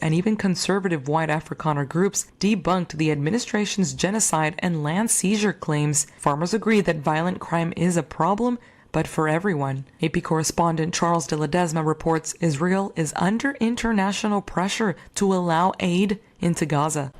and even conservative white Afrikaner groups debunked the administration's genocide and land seizure claims. Farmers agree that violent crime is a problem, but for everyone. AP correspondent Charles de Ledesma reports Israel is under international pressure to allow aid into Gaza.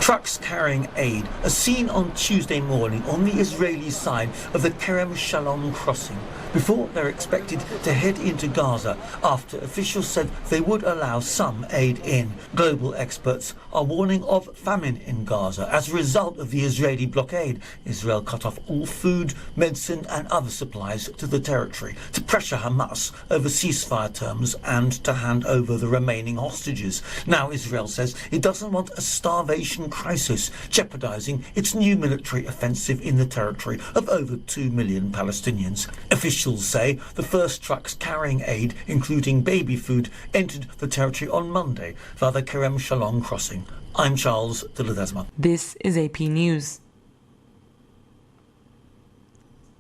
Trucks carrying aid are seen on Tuesday morning on the Israeli side of the Kerem Shalom crossing before they're expected to head into Gaza after officials said they would allow some aid in. Global experts are warning of famine in Gaza as a result of the Israeli blockade. Israel cut off all food, medicine and other supplies to the territory to pressure Hamas over ceasefire terms and to hand over the remaining hostages. Now Israel says it doesn't want a starvation crisis jeopardizing its new military offensive in the territory of over 2 million Palestinians. Officials say the first trucks carrying aid, including baby food, entered the territory on Monday via the Kerem Shalom crossing. I'm Charles de Ledesma. This is AP News.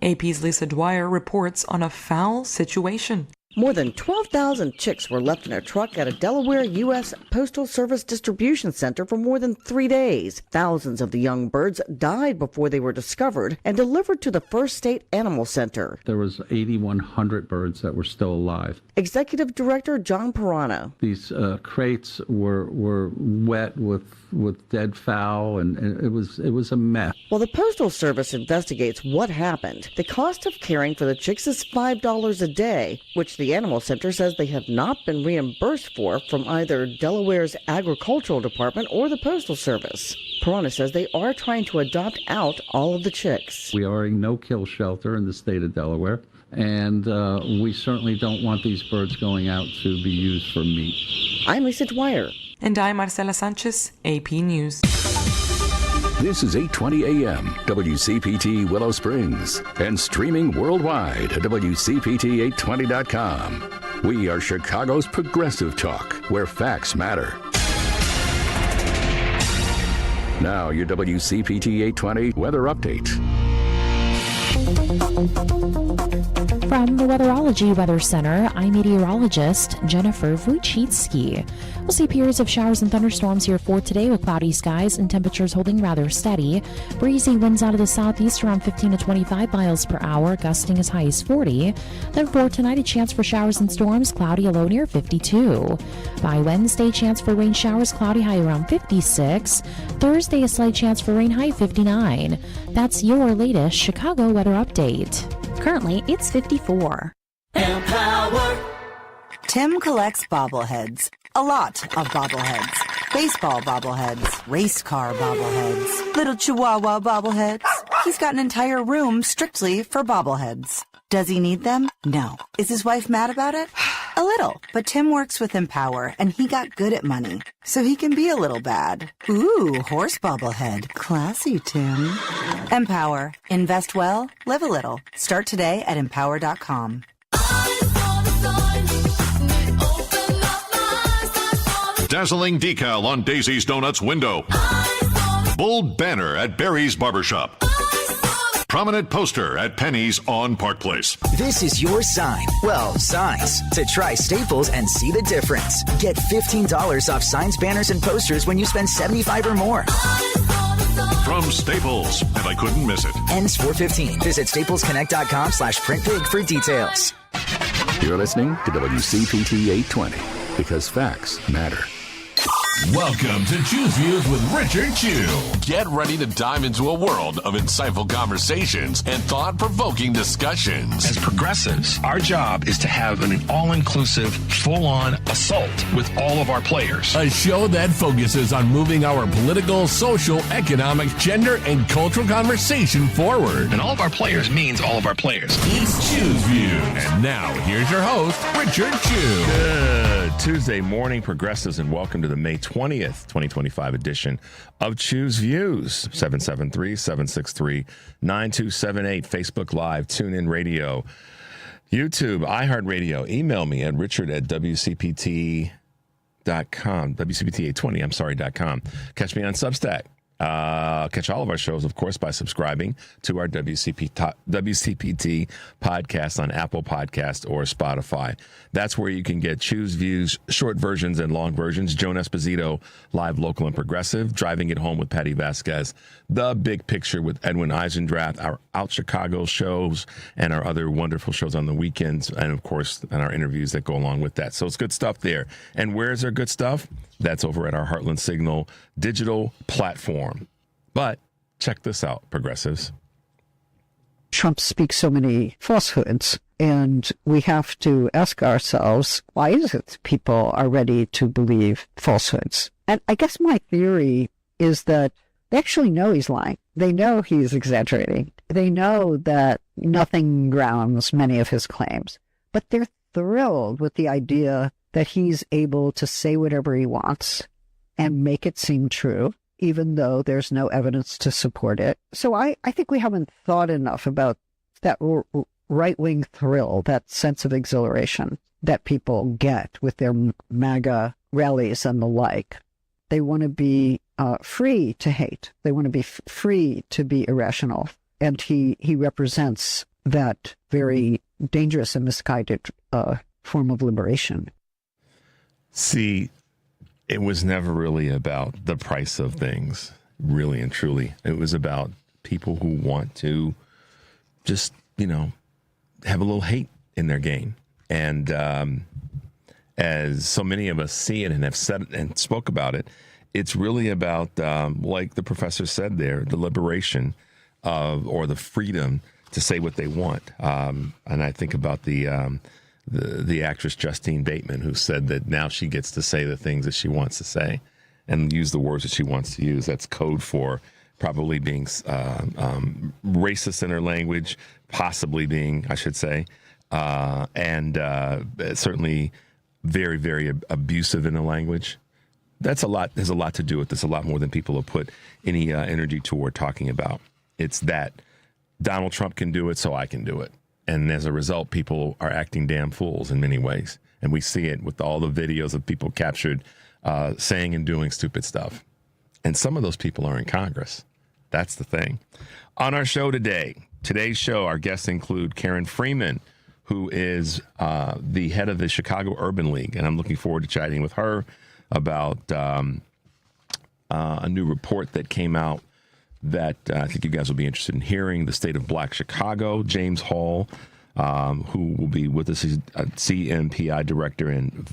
AP's Lisa Dwyer reports on a foul situation. More than 12,000 chicks were left in a truck at a Delaware U.S. Postal Service distribution center for more than 3 days. Thousands of the young birds died before they were discovered and delivered to the First State Animal Center. There was 8,100 birds that were still alive. Executive Director John Pirano. These crates were wet with dead fowl, and it was a mess. While the Postal Service investigates what happened, the cost of caring for the chicks is $5 a day, which the Animal Center says they have not been reimbursed for from either Delaware's Agricultural Department or the Postal Service. Pirano says they are trying to adopt out all of the chicks. We are a no-kill shelter in the state of Delaware, and we certainly don't want these birds going out to be used for meat. I'm Lisa Dwyer. And I'm Marcela Sanchez, AP News. This is 820 AM, WCPT Willow Springs, and streaming worldwide at WCPT820.com. We are Chicago's progressive talk, where facts matter. Now, your WCPT 820 weather update. From the Weatherology Weather Center, I'm meteorologist Jennifer Wojcicki. We'll see periods of showers and thunderstorms here for today with cloudy skies and temperatures holding rather steady. Breezy winds out of the southeast around 15 to 25 miles per hour, gusting as high as 40. Then for tonight, a chance for showers and storms, cloudy, a low near 52. By Wednesday, chance for rain showers, cloudy, high around 56. Thursday, a slight chance for rain, high 59. That's your latest Chicago weather update. Currently, it's 54. Empower. Tim collects bobbleheads. A lot of bobbleheads. Baseball bobbleheads. Race car bobbleheads. Little Chihuahua bobbleheads. He's got an entire room strictly for bobbleheads. Does he need them? No. Is his wife mad about it? A little. But Tim works with Empower, and he got good at money, so he can be a little bad. Ooh, horse bobblehead. Classy, Tim. Empower. Invest well, live a little. Start today at empower.com. Dazzling decal on Daisy's Donuts window. Bold banner at Barry's Barbershop. Prominent poster at Penny's on Park Place. This is your sign. Well, signs. To try Staples and see the difference. Get $15 off signs, banners, and posters when you spend $75 or more. From Staples, and I couldn't miss it. Ends 4/15. Visit staplesconnect.com/printpig for details. You're listening to WCPT 820, because facts matter. Welcome to Choose Views with Richard Chew. Get ready to dive into a world of insightful conversations and thought-provoking discussions. As progressives, our job is to have an all-inclusive, full-on assault with all of our players. A show that focuses on moving our political, social, economic, gender, and cultural conversation forward. And all of our players means all of our players. It's Choose Views. And now, here's your host, Richard Chew. Good Tuesday morning, progressives, and welcome to the May 20th, 2025 edition of Choose Views. 773-763-9278. Facebook Live, TuneIn Radio, YouTube, iHeartRadio. Email me at richard@wcpt.com. WCPT820, .com. Catch me on Substack. Catch all of our shows, of course, by subscribing to our WCPT podcast on Apple Podcast or Spotify. That's where you can get Choose Views, short versions and long versions. Joan Esposito, live, local, and progressive. Driving It Home with Patty Vasquez. The Big Picture with Edwin Eisendrath. Our Out Chicago shows and our other wonderful shows on the weekends. And, of course, and our interviews that go along with that. So it's good stuff there. And where's our good stuff? That's over at our Heartland Signal digital platform. But check this out, progressives. Trump speaks so many falsehoods, and we have to ask ourselves, why is it people are ready to believe falsehoods? And I guess my theory is that they actually know he's lying. They know he's exaggerating. They know that nothing grounds many of his claims, but they're thrilled with the idea that he's able to say whatever he wants and make it seem true, even though there's no evidence to support it. So I think we haven't thought enough about that right-wing thrill, that sense of exhilaration that people get with their MAGA rallies and the like. They want to be free to hate. They want to be free to be irrational. And he represents that very dangerous and misguided form of liberation. See, it was never really about the price of things, really and truly. It was about people who want to just, have a little hate in their game. And as so many of us see it and have said it and spoke about it, it's really about, like the professor said there, the liberation of, or the freedom to say what they want. And I think about the actress Justine Bateman, who said that now she gets to say the things that she wants to say and use the words that she wants to use. That's code for probably being racist in her language, possibly being, I should say, and certainly very, very abusive in the language. That's a lot. There's a lot to do with this, a lot more than people have put any energy toward talking about. It's that Donald Trump can do it, so I can do it. And as a result, people are acting damn fools in many ways. And we see it with all the videos of people captured saying and doing stupid stuff. And some of those people are in Congress. That's the thing. On our show today's show, our guests include Karen Freeman, who is the head of the Chicago Urban League. And I'm looking forward to chatting with her about a new report that came out that I think you guys will be interested in hearing. The State of Black Chicago. James Hall, who will be with us, is CMPI director, and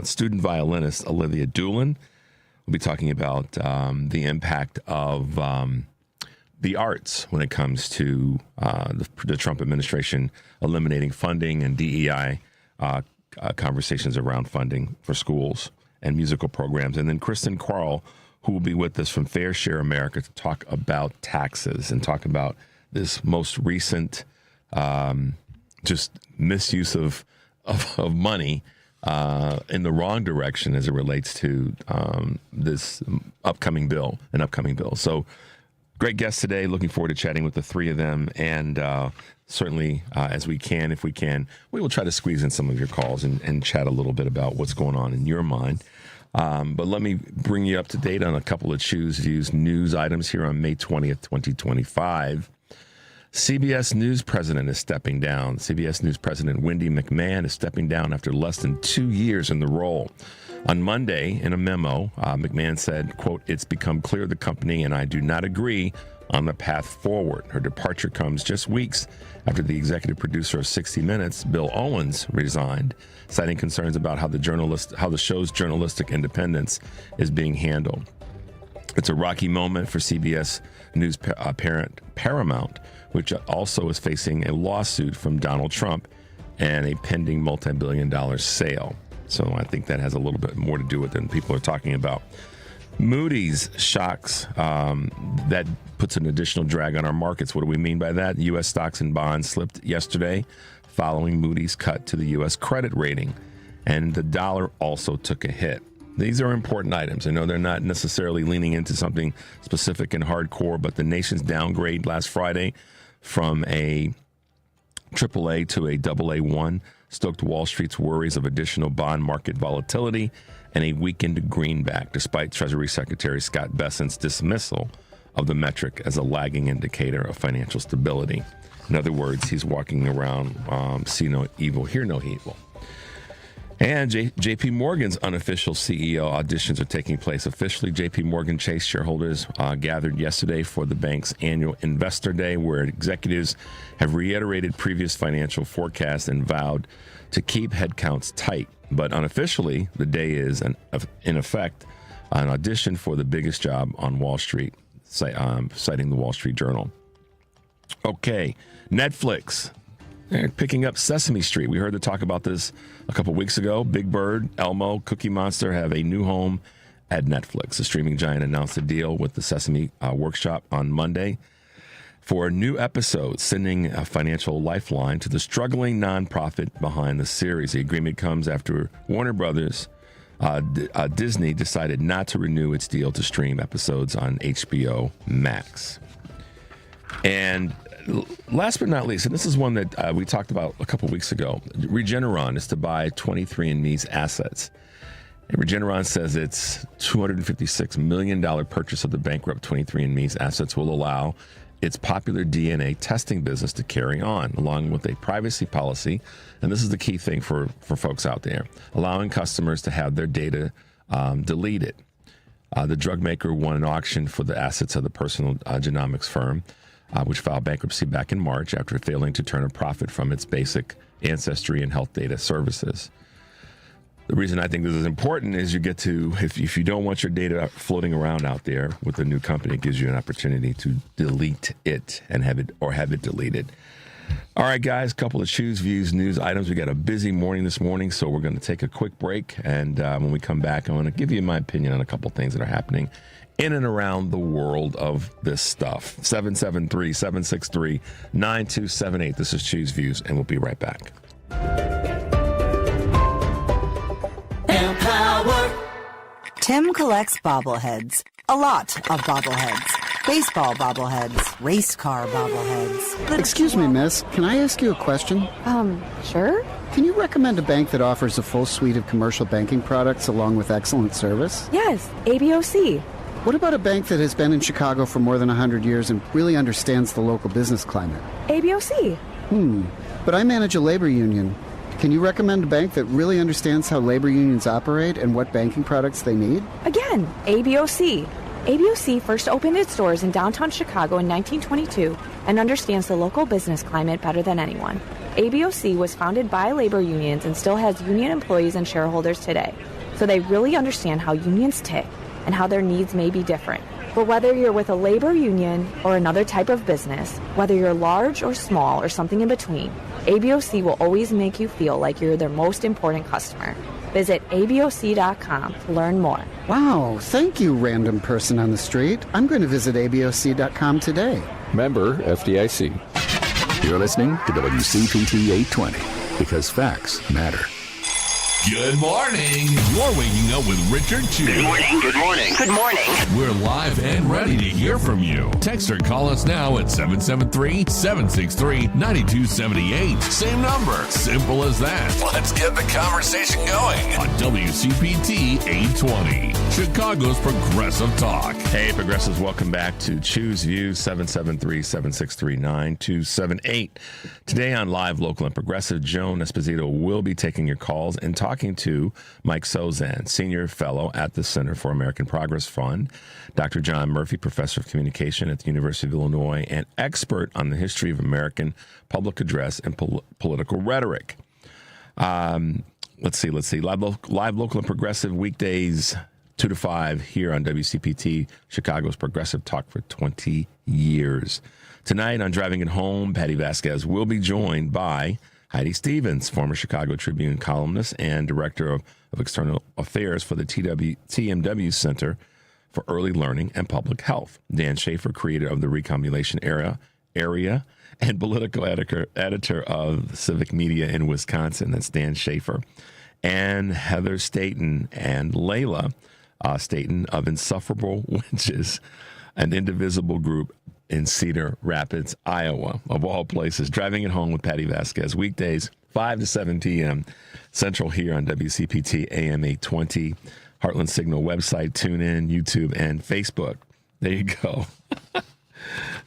student violinist Olivia Doolin. We'll be talking about the impact of the arts when it comes to the Trump administration eliminating funding and DEI conversations around funding for schools and musical programs. And then Kristen Crowell, who will be with us from Fair Share America to talk about taxes and talk about this most recent just misuse of money in the wrong direction as it relates to this upcoming bill. So great guests today. Looking forward to chatting with the three of them. And certainly, as we can, if we can, we will try to squeeze in some of your calls and chat a little bit about what's going on in your mind. But let me bring you up to date on a couple of Choose Views news items here on May 20th, 2025. CBS News president is stepping down. CBS News president Wendy McMahon is stepping down after less than 2 years in the role. On Monday, in a memo, McMahon said, quote, "It's become clear the company and I do not agree on the path forward." Her departure comes just weeks after the executive producer of 60 Minutes, Bill Owens, resigned, citing concerns about how the show's journalistic independence is being handled. It's a rocky moment for CBS News parent Paramount, which also is facing a lawsuit from Donald Trump and a pending multi-billion-dollar sale. So I think that has a little bit more to do with it than people are talking about. Moody's shocks, that puts an additional drag on our markets. What do we mean by that? U.S. stocks and bonds slipped yesterday following Moody's cut to the U.S. credit rating, and the dollar also took a hit. These are important items. I know they're not necessarily leaning into something specific and hardcore, but the nation's downgrade last Friday from a AAA to a AA1 stoked Wall Street's worries of additional bond market volatility and a weakened greenback, despite Treasury Secretary Scott Bessent's dismissal of the metric as a lagging indicator of financial stability. In other words, he's walking around, see no evil, hear no evil. And J.P. Morgan's unofficial CEO auditions are taking place officially. J.P. Morgan Chase shareholders gathered yesterday for the bank's annual Investor Day, where executives have reiterated previous financial forecasts and vowed to keep headcounts tight. But unofficially, the day is, in effect, an audition for the biggest job on Wall Street, citing the Wall Street Journal. Okay, Netflix. They're picking up Sesame Street. We heard them talk about this a couple weeks ago. Big Bird, Elmo, Cookie Monster have a new home at Netflix. The streaming giant announced a deal with the Sesame Workshop on Monday for a new episode, sending a financial lifeline to the struggling nonprofit behind the series. The agreement comes after Warner Brothers, Disney decided not to renew its deal to stream episodes on HBO Max. And last but not least, and this is one that we talked about a couple weeks ago, Regeneron is to buy 23andMe's assets. And Regeneron says its $256 million purchase of the bankrupt 23andMe's assets will allow its popular DNA testing business to carry on, along with a privacy policy. And this is the key thing for folks out there, allowing customers to have their data deleted. The drug maker won an auction for the assets of the personal genomics firm, which filed bankruptcy back in March after failing to turn a profit from its basic ancestry and health data services. The reason I think this is important is you get to, if you don't want your data floating around out there with the new company, it gives you an opportunity to delete it and have it deleted. All right, guys, a couple of Choose Views news items. We got a busy morning this morning, so we're going to take a quick break. And when we come back, I want to give you my opinion on a couple of things that are happening in and around the world of this stuff. 773-763-9278. This is Choose Views, and we'll be right back. Empower. Tim collects bobbleheads. A lot of bobbleheads. Baseball bobbleheads. Race car bobbleheads. Excuse me, miss. Can I ask you a question? Sure. Can you recommend a bank that offers a full suite of commercial banking products along with excellent service? Yes, ABOC. What about a bank that has been in Chicago for more than 100 years and really understands the local business climate? ABOC. But I manage a labor union. Can you recommend a bank that really understands how labor unions operate and what banking products they need? Again, ABOC. ABOC first opened its doors in downtown Chicago in 1922 and understands the local business climate better than anyone. ABOC was founded by labor unions and still has union employees and shareholders today. So they really understand how unions tick and how their needs may be different. But whether you're with a labor union or another type of business, whether you're large or small or something in between, ABOC will always make you feel like you're their most important customer. Visit ABOC.com to learn more. Wow, thank you, random person on the street. I'm going to visit ABOC.com today. Member FDIC. You're listening to WCPT 820 because facts matter. Good morning. You're waking up with Richard Chu. Good morning. Good morning. Good morning. We're live and ready to hear from you. Text or call us now at 773-763-9278. Same number. Simple as that. Let's get the conversation going on WCPT 820, Chicago's Progressive Talk. Hey, Progressives, welcome back to Choose Views, 773-763-9278. Today on Live, Local, and Progressive, Joan Esposito will be taking your calls and talking to Mike Sozan, Senior Fellow at the Center for American Progress Fund, Dr. John Murphy, Professor of Communication at the University of Illinois, and expert on the history of American public address and political rhetoric. Let's see. Live, Local, and Progressive, weekdays 2 to 5 here on WCPT, Chicago's Progressive Talk for 20 years. Tonight on Driving It Home, Patty Vasquez will be joined by Heidi Stevens, former Chicago Tribune columnist and director of external affairs for the TMW Center for Early Learning and Public Health. Dan Schaefer, creator of the Recombination Area and political editor of Civic Media in Wisconsin. That's Dan Schaefer. And Heather Staten and Layla Staten of Insufferable Witches, an indivisible group in Cedar Rapids, Iowa, of all places. Driving It Home with Patty Vasquez, weekdays 5 to 7 p.m. Central here on WCPT AM 820, Heartland Signal website, TuneIn, YouTube, and Facebook. There you go.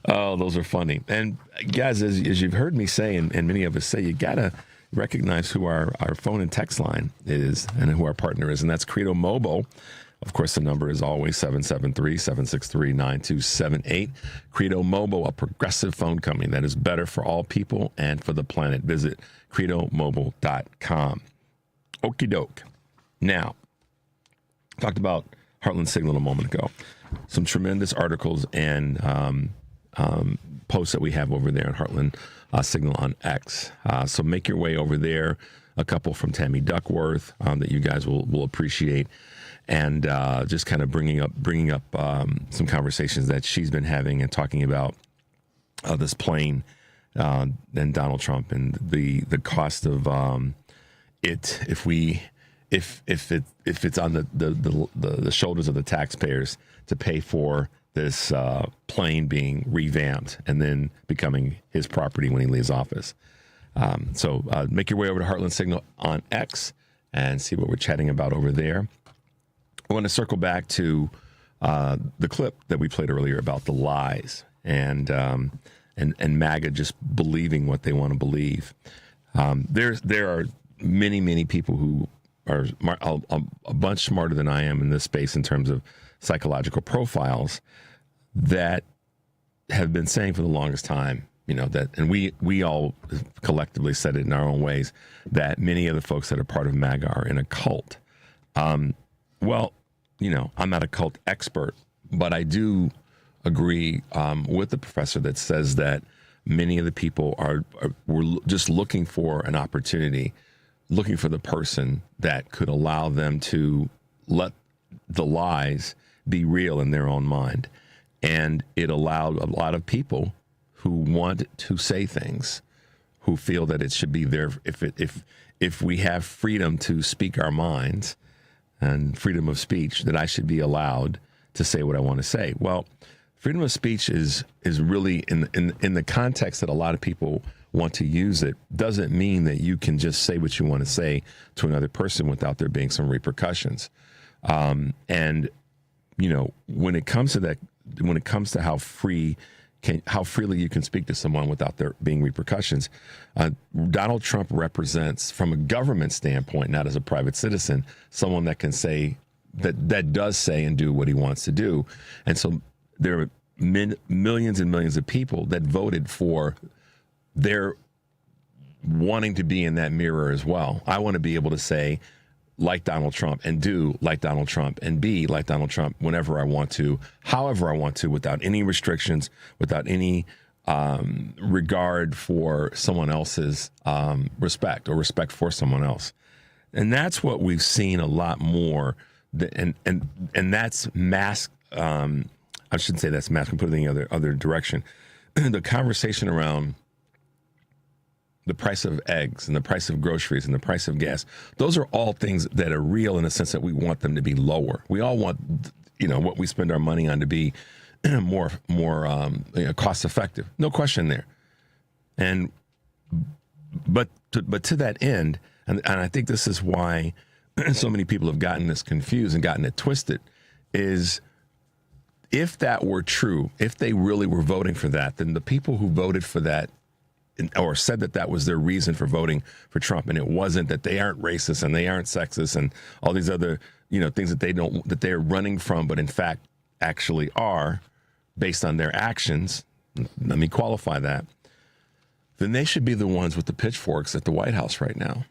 Oh, those are funny. And guys, as you've heard me say, and many of us say, you got to recognize who our phone and text line is and who our partner is, and that's Credo Mobile. Of course, the number is always 773-763-9278. Credo Mobile, a progressive phone company that is better for all people and for the planet. Visit credomobile.com. Okie doke. Now, talked about Heartland Signal a moment ago. Some tremendous articles and posts that we have over there at Heartland Signal on X. So make your way over there. A couple from Tammy Duckworth that you guys will appreciate. And just kind of bringing up some conversations that she's been having and talking about this plane and Donald Trump and the cost of it if it's on the shoulders of the taxpayers to pay for this plane being revamped and then becoming his property when he leaves office. So make your way over to Heartland Signal on X and see what we're chatting about over there. I want to circle back to the clip that we played earlier about the lies and MAGA just believing what they want to believe. There are many people who are a bunch smarter than I am in this space in terms of psychological profiles that have been saying for the longest time, that, and we all collectively said it in our own ways, that many of the folks that are part of MAGA are in a cult. Well, I'm not a cult expert, but I do agree with the professor that says that many of the people were just looking for an opportunity, looking for the person that could allow them to let the lies be real in their own mind. And it allowed a lot of people who want to say things, who feel that it should be there. If we have freedom to speak our minds and freedom of speech, that I should be allowed to say what I want to say. Well, freedom of speech is really in the context that a lot of people want to use it, doesn't mean that you can just say what you want to say to another person without there being some repercussions. And when it comes to that, when it comes to how freely you can speak to someone without there being repercussions, Donald Trump represents, from a government standpoint, not as a private citizen, someone that can say that does say and do what he wants to do. And so there are millions and millions of people that voted for their wanting to be in that mirror as well. I want to be able to say, like Donald Trump, and do like Donald Trump, and be like Donald Trump whenever I want to, however I want to, without any restrictions, without any regard for someone else's respect or respect for someone else. And that's what we've seen a lot more. And that's mass. I shouldn't say that's mass. I can put it in the other direction. The conversation around the price of eggs and the price of groceries and the price of gas, those are all things that are real in the sense that we want them to be lower. We all want, what we spend our money on to be more cost effective. No question there. But to that end, and I think this is why so many people have gotten this confused and gotten it twisted, is if that were true, if they really were voting for that, then the people who voted for that or said that was their reason for voting for Trump, and it wasn't, that they aren't racist and they aren't sexist and all these other, things that they're running from, but in fact actually are based on their actions. Let me qualify that. Then they should be the ones with the pitchforks at the White House right now.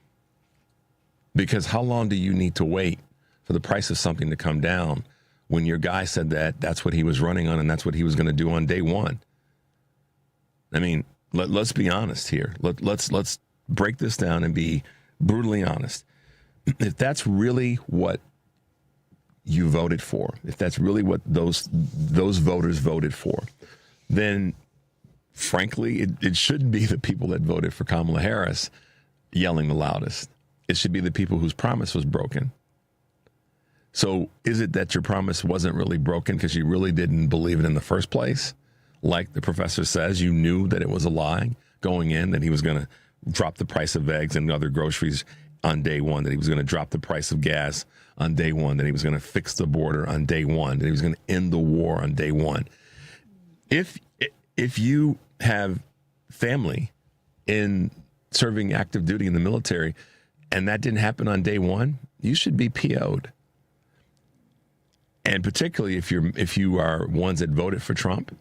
Because how long do you need to wait for the price of something to come down when your guy said that's what he was running on and that's what he was going to do on day one? I mean, let's be honest here. Let's break this down and be brutally honest. If that's really what you voted for, if that's really what those voters voted for, then frankly, it shouldn't be the people that voted for Kamala Harris yelling the loudest. It should be the people whose promise was broken. So is it that your promise wasn't really broken because you really didn't believe it in the first place? Like the professor says, you knew that it was a lie going in, that he was going to drop the price of eggs and other groceries on day one, that he was going to drop the price of gas on day one, that he was going to fix the border on day one, that he was going to end the war on day one. If you have family in serving active duty in the military and that didn't happen on day one, you should be PO'd. And particularly if you are ones that voted for Trump.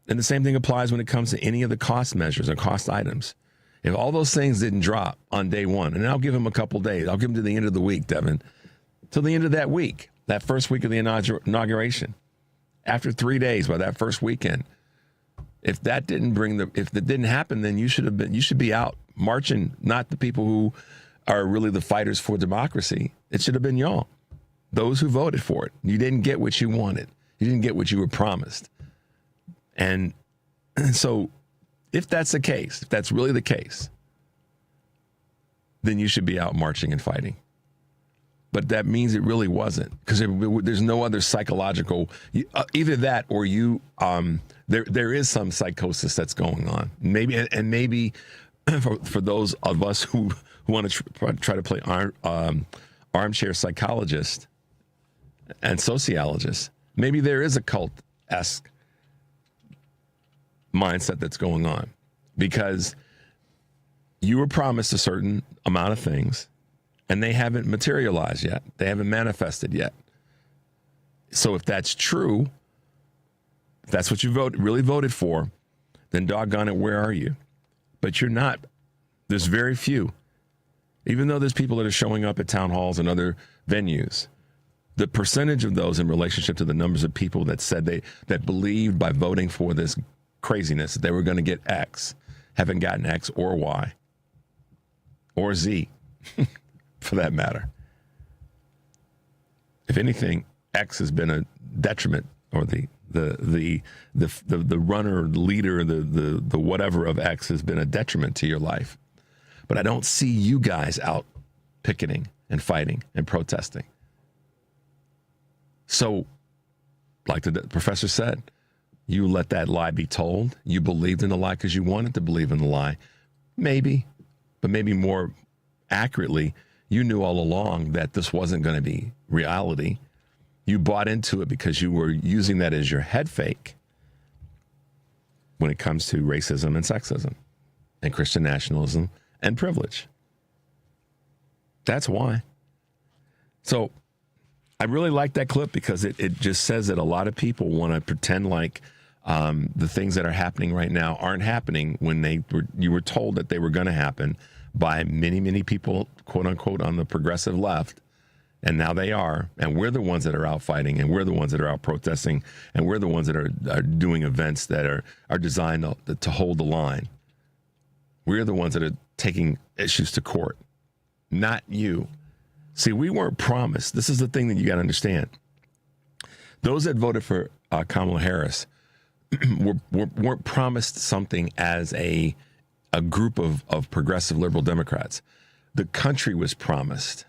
And the same thing applies when it comes to any of the cost measures or cost items. If all those things didn't drop on day one, and I'll give him a couple days, I'll give him to the end of the week, Devin, till the end of that week, that first week of the inauguration. After 3 days, by that first weekend, if that didn't happen, then you should be out marching, not the people who are really the fighters for democracy. It should have been y'all, those who voted for it. You didn't get what you wanted. You didn't get what you were promised. And so if that's the case, if that's really the case, then you should be out marching and fighting. But that means it really wasn't, because there's no other psychological, either that or there is some psychosis that's going on. Maybe for those of us who want to try to play armchair psychologist and sociologist, maybe there is a cult-esque mindset that's going on, because you were promised a certain amount of things and they haven't materialized yet. They haven't manifested yet. So if that's true, if that's what you really voted for, then doggone it, where are you? But you're not. There's very few. Even though there's people that are showing up at town halls and other venues, the percentage of those in relationship to the numbers of people that said that believed by voting for this craziness that they were going to get X, haven't gotten X or Y or Z for that matter. If anything, X has been a detriment, or the runner, the leader, the whatever of X has been a detriment to your life. But I don't see you guys out picketing and fighting and protesting. So, like the professor said, you let that lie be told. You believed in the lie because you wanted to believe in the lie. Maybe, but maybe more accurately, you knew all along that this wasn't going to be reality. You bought into it because you were using that as your head fake when it comes to racism and sexism and Christian nationalism and privilege. That's why. So I really like that clip because it just says that a lot of people want to pretend like the things that are happening right now aren't happening when you were told that they were going to happen by many, many people, quote unquote, on the progressive left. And now they are. And we're the ones that are out fighting, and we're the ones that are out protesting, and we're the ones that are doing events that are designed to hold the line. We're the ones that are taking issues to court, not you. See, we weren't promised. This is the thing that you got to understand. Those that voted for Kamala Harris weren't promised something as a group of progressive liberal Democrats. The country was promised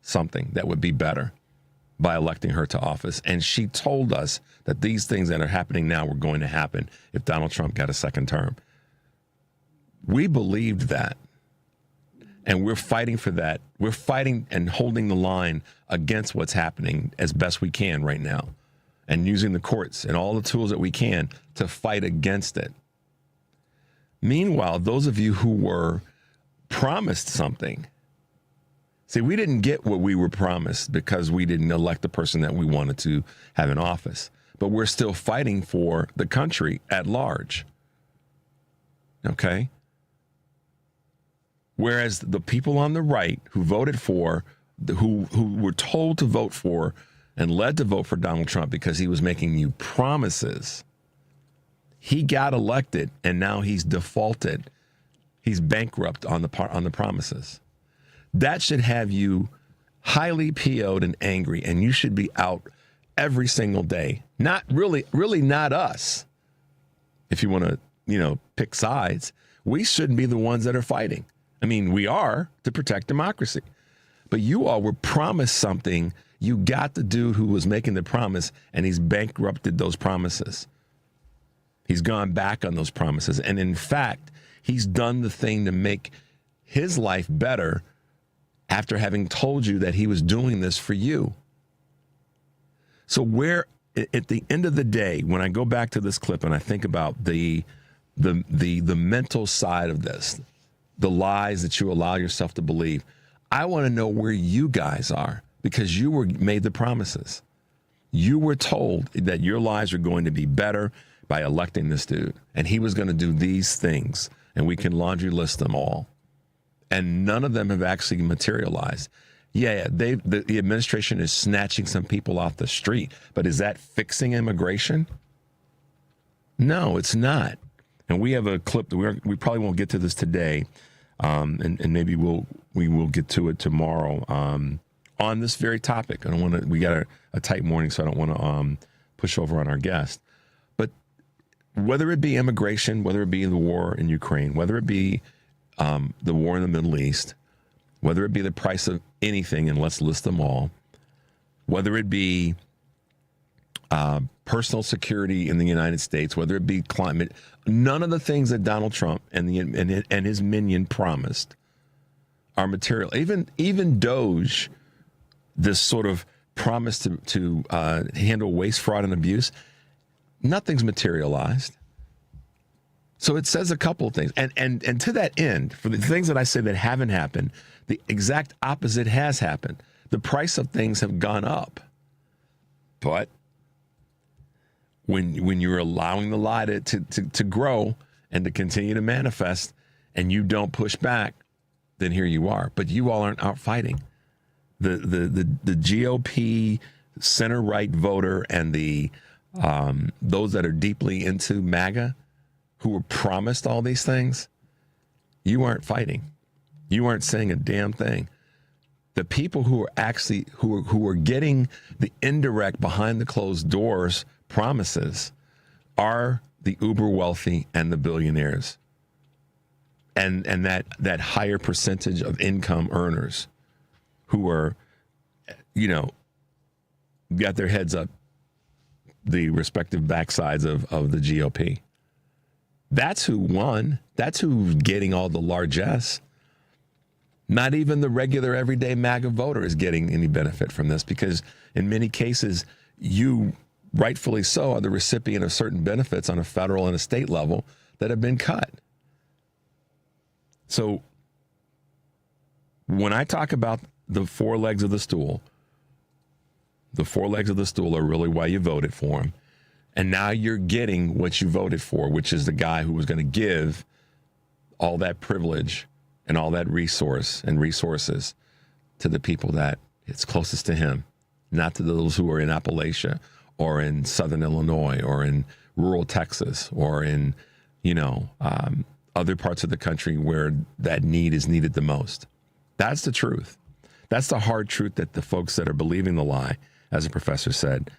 something that would be better by electing her to office. And she told us that these things that are happening now were going to happen if Donald Trump got a second term. We believed that. And we're fighting for that. We're fighting and holding the line against what's happening as best we can right now, and using the courts and all the tools that we can to fight against it. Meanwhile, those of you who were promised something, see, we didn't get what we were promised because we didn't elect the person that we wanted to have in office, but we're still fighting for the country at large. Okay? Whereas the people on the right who voted for, who were told to vote for and led to vote for Donald Trump because he was making you promises, he got elected and now he's defaulted. He's bankrupt on the promises. That should have you highly PO'd and angry, and you should be out every single day. Not really not us. If you want to, pick sides, we shouldn't be the ones that are fighting. I mean, we are to protect democracy. But you all were promised something. You got the dude who was making the promise, and he's bankrupted those promises. He's gone back on those promises. And in fact, he's done the thing to make his life better after having told you that he was doing this for you. So where, at the end of the day, when I go back to this clip and I think about the mental side of this, the lies that you allow yourself to believe, I want to know where you guys are, because you were made the promises. You were told that your lives are going to be better by electing this dude, and he was going to do these things, and we can laundry list them all. And none of them have actually materialized. Yeah, the administration is snatching some people off the street, but is that fixing immigration? No, it's not. And we have a clip that we probably won't get to this today, and maybe we will get to it tomorrow on this very topic. I don't want to. We got a tight morning, so I don't want to push over on our guest. But whether it be immigration, whether it be the war in Ukraine, whether it be the war in the Middle East, whether it be the price of anything, and let's list them all, whether it be personal security in the United States, whether it be climate, none of the things that Donald Trump and his minion promised are material. Even Doge, this sort of promise to handle waste, fraud, and abuse, nothing's materialized. So it says a couple of things. And to that end, for the things that I say that haven't happened, the exact opposite has happened. The price of things have gone up. But when you're allowing the lie to grow and to continue to manifest, and you don't push back, then here you are. But you all aren't out fighting. The GOP center-right voter and the those that are deeply into MAGA, who were promised all these things, you aren't fighting. You aren't saying a damn thing. The people who are actually who are getting the indirect, behind the closed doors promises are the uber wealthy and the billionaires, and that higher percentage of income earners who are, got their heads up the respective backsides of the GOP. That's who won. That's who's getting all the largesse. Not even the regular everyday MAGA voter is getting any benefit from this, because in many cases, you, rightfully so, are the recipient of certain benefits on a federal and a state level that have been cut. So when I talk about the four legs of the stool are really why you voted for him. And now you're getting what you voted for, which is the guy who was going to give all that privilege and all that resources to the people that it's closest to him, not to those who are in Appalachia or in Southern Illinois or in rural Texas or in, other parts of the country where that need is needed the most. That's the truth. That's the hard truth that the folks that are believing the lie, as the professor said,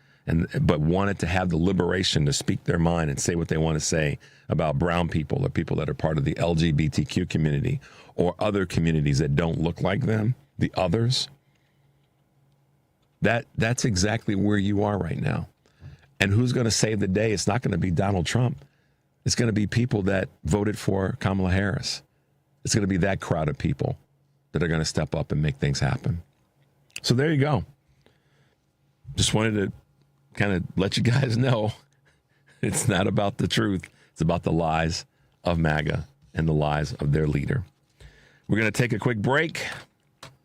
but wanted to have the liberation to speak their mind and say what they want to say about brown people or people that are part of the LGBTQ community or other communities that don't look like them, the others. That's exactly where you are right now. And who's going to save the day? It's not going to be Donald Trump. It's going to be people that voted for Kamala Harris. It's going to be that crowd of people that are going to step up and make things happen. So there you go. Just wanted to kind of let you guys know it's not about the truth. It's about the lies of MAGA and the lies of their leader. We're going to take a quick break.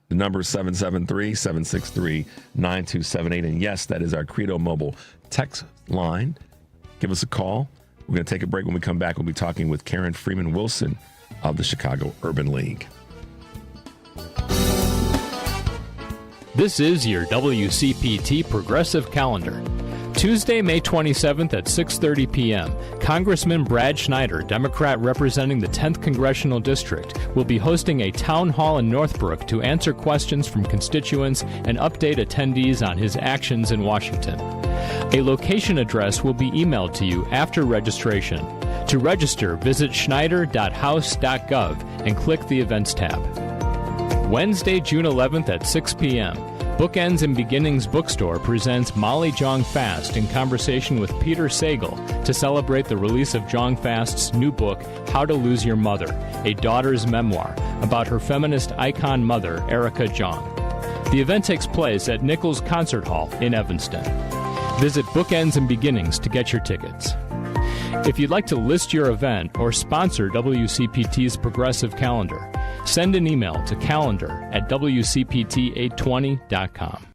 The number is 773-763-9278. And yes, that is our Credo Mobile text line. Give us a call. We're going to take a break. When we come back, we'll be talking with Karen Freeman-Wilson of the Chicago Urban League. This is your WCPT Progressive Calendar. Tuesday, May 27th at 6:30 p.m., Congressman Brad Schneider, Democrat representing the 10th Congressional District, will be hosting a town hall in Northbrook to answer questions from constituents and update attendees on his actions in Washington. A location address will be emailed to you after registration. To register, visit schneider.house.gov and click the Events tab. Wednesday, June 11th at 6 p.m., Bookends and Beginnings Bookstore presents Molly Jong-Fast in conversation with Peter Sagal to celebrate the release of Jong-Fast's new book, How to Lose Your Mother, a daughter's memoir about her feminist icon mother, Erica Jong. The event takes place at Nichols Concert Hall in Evanston. Visit Bookends and Beginnings to get your tickets. If you'd like to list your event or sponsor WCPT's Progressive Calendar, send an email to calendar@wcpt820.com.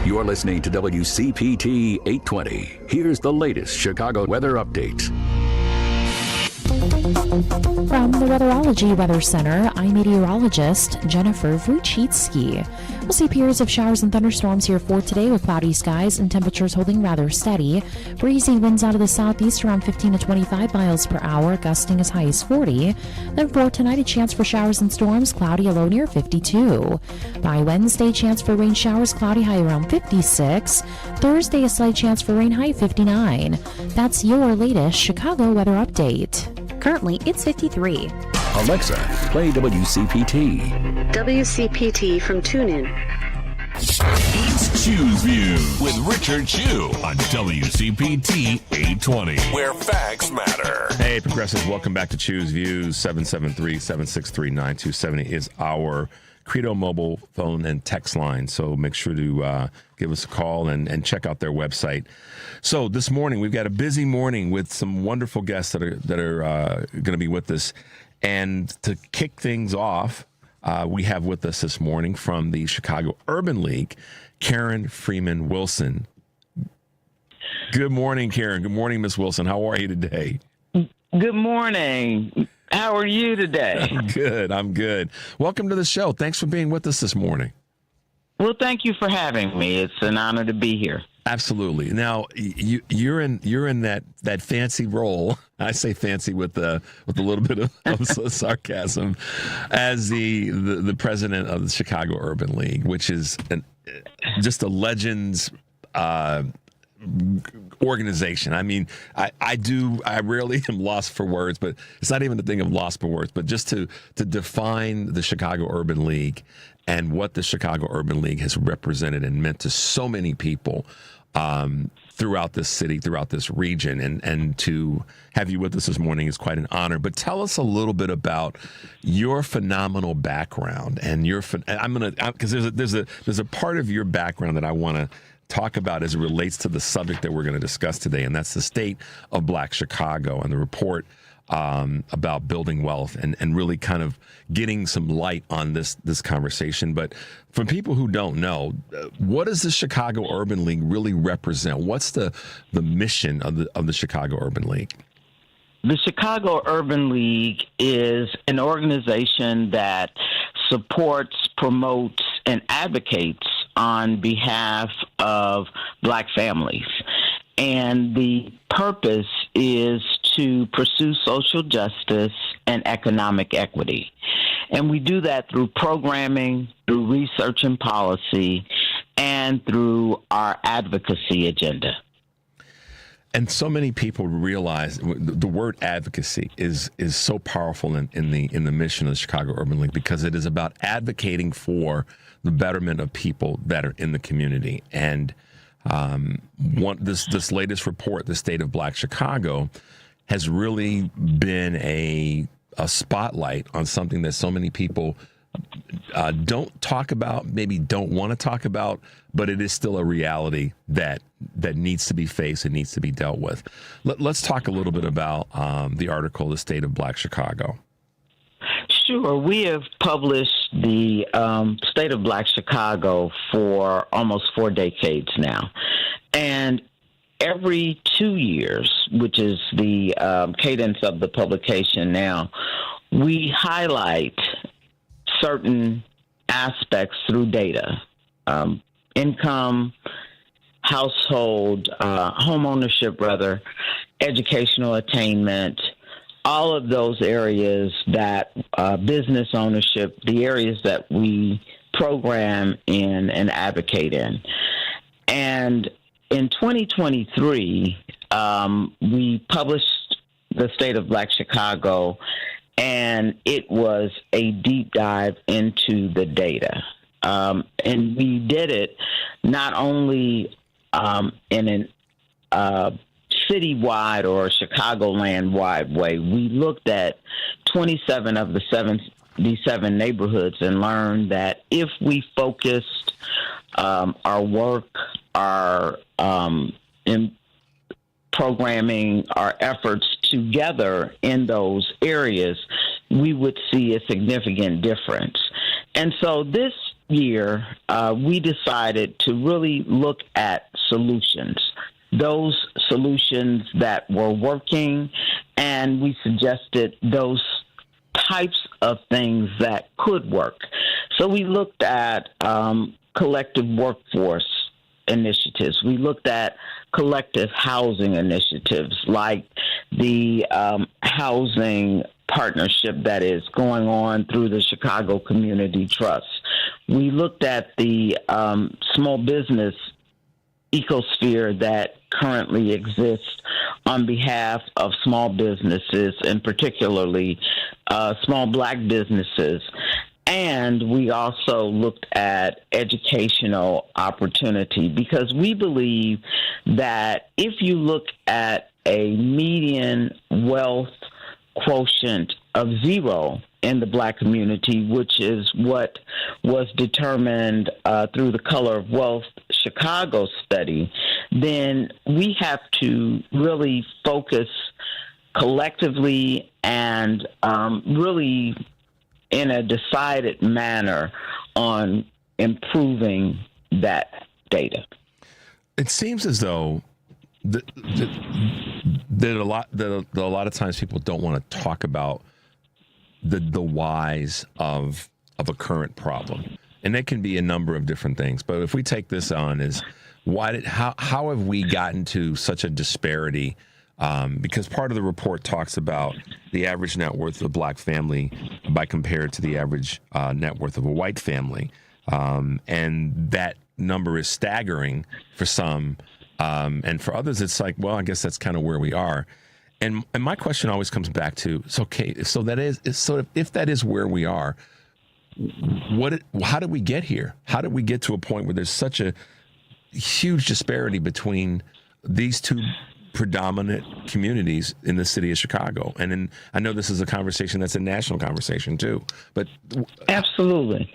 You're listening to WCPT 820. Here's the latest Chicago weather update. From the Weatherology Weather Center, I'm meteorologist Jennifer Wojcicki. We'll see periods of showers and thunderstorms here for today with cloudy skies and temperatures holding rather steady. Breezy winds out of the southeast around 15 to 25 miles per hour, gusting as high as 40. Then for tonight, a chance for showers and storms, cloudy, a low near 52. By Wednesday, chance for rain showers, cloudy, high around 56. Thursday, a slight chance for rain, high 59. That's your latest Chicago weather update. Currently, it's 53. Alexa, play WCPT. WCPT from TuneIn. It's Choose View with Richard Chew on WCPT 820, where facts matter. Hey, Progressives, welcome back to Choose Views. 773-763-9270 is our Credo mobile phone and text line. So make sure to give us a call and check out their website. So this morning, we've got a busy morning with some wonderful guests that are going to be with us. And to kick things off, we have with us this morning from the Chicago Urban League, Karen Freeman-Wilson. Good morning, Karen. Good morning, Miss Wilson. How are you today? Good morning. How are you today? I'm good. Welcome to the show. Thanks for being with us this morning. Well, thank you for having me. It's an honor to be here. Absolutely. Now, you're in that fancy role. I say fancy with a little bit of sarcasm, as the president of the Chicago Urban League, which is just a legends organization. I mean, I rarely am lost for words, but it's not even a thing of lost for words, but just to define the Chicago Urban League and what the Chicago Urban League has represented and meant to so many people throughout this city, throughout this region, and to have you with us this morning is quite an honor. But tell us a little bit about your phenomenal background and because there's a part of your background that I want to talk about as it relates to the subject that we're going to discuss today, and that's the state of Black Chicago and the report about building wealth and really kind of getting some light on this conversation. But for people who don't know, what does the Chicago Urban League really represent? What's the mission of the Chicago Urban League? The Chicago Urban League is an organization that supports, promotes, and advocates on behalf of Black families. And the purpose is to pursue social justice and economic equity. And we do that through programming, through research and policy, and through our advocacy agenda. And so many people realize the word advocacy is so powerful in the mission of the Chicago Urban League, because it is about advocating for the betterment of people that are in the community. And this latest report, the State of Black Chicago, has really been a spotlight on something that so many people don't talk about, maybe don't want to talk about, but it is still a reality that needs to be faced and needs to be dealt with. Let's talk a little bit about the article, The State of Black Chicago. Sure. We have published the State of Black Chicago for almost 4 decades now. And every 2 years, which is the cadence of the publication now, we highlight certain aspects through data, income, household, home ownership, educational attainment, all of those areas that business ownership, the areas that we program in and advocate in. And in 2023, we published the State of Black Chicago, and it was a deep dive into the data. And we did it not only in an citywide or Chicagoland-wide way. We looked at 27 of the 77 neighborhoods and learned that if we focused our work, our in programming, our efforts together in those areas, we would see a significant difference. And so this year, we decided to really look at solutions, those solutions that were working, and we suggested those types of things that could work. So we looked at collective workforce initiatives. We looked at collective housing initiatives like the housing partnership that is going on through the Chicago Community Trust. We looked at the small business ecosphere that currently exists on behalf of small businesses, and particularly small Black businesses. And we also looked at educational opportunity, because we believe that if you look at a median wealth quotient of 0 in the Black community, which is what was determined through the Color of Wealth Chicago study, then we have to really focus collectively and really in a decided manner on improving that data. It seems as though that a lot of times people don't want to talk about the whys of a current problem, and it can be a number of different things. But if we take this on, is how have we gotten to such a disparity? Because part of the report talks about the average net worth of a Black family by compared to the average net worth of a white family, and that number is staggering for some, and for others it's like, well, I guess that's kind of where we are. And my question always comes back to, so if that is where we are, how did we get here? How did we get to a point where there's such a huge disparity between these two predominant communities in the city of Chicago? And I know this is a conversation that's a national conversation too, but absolutely,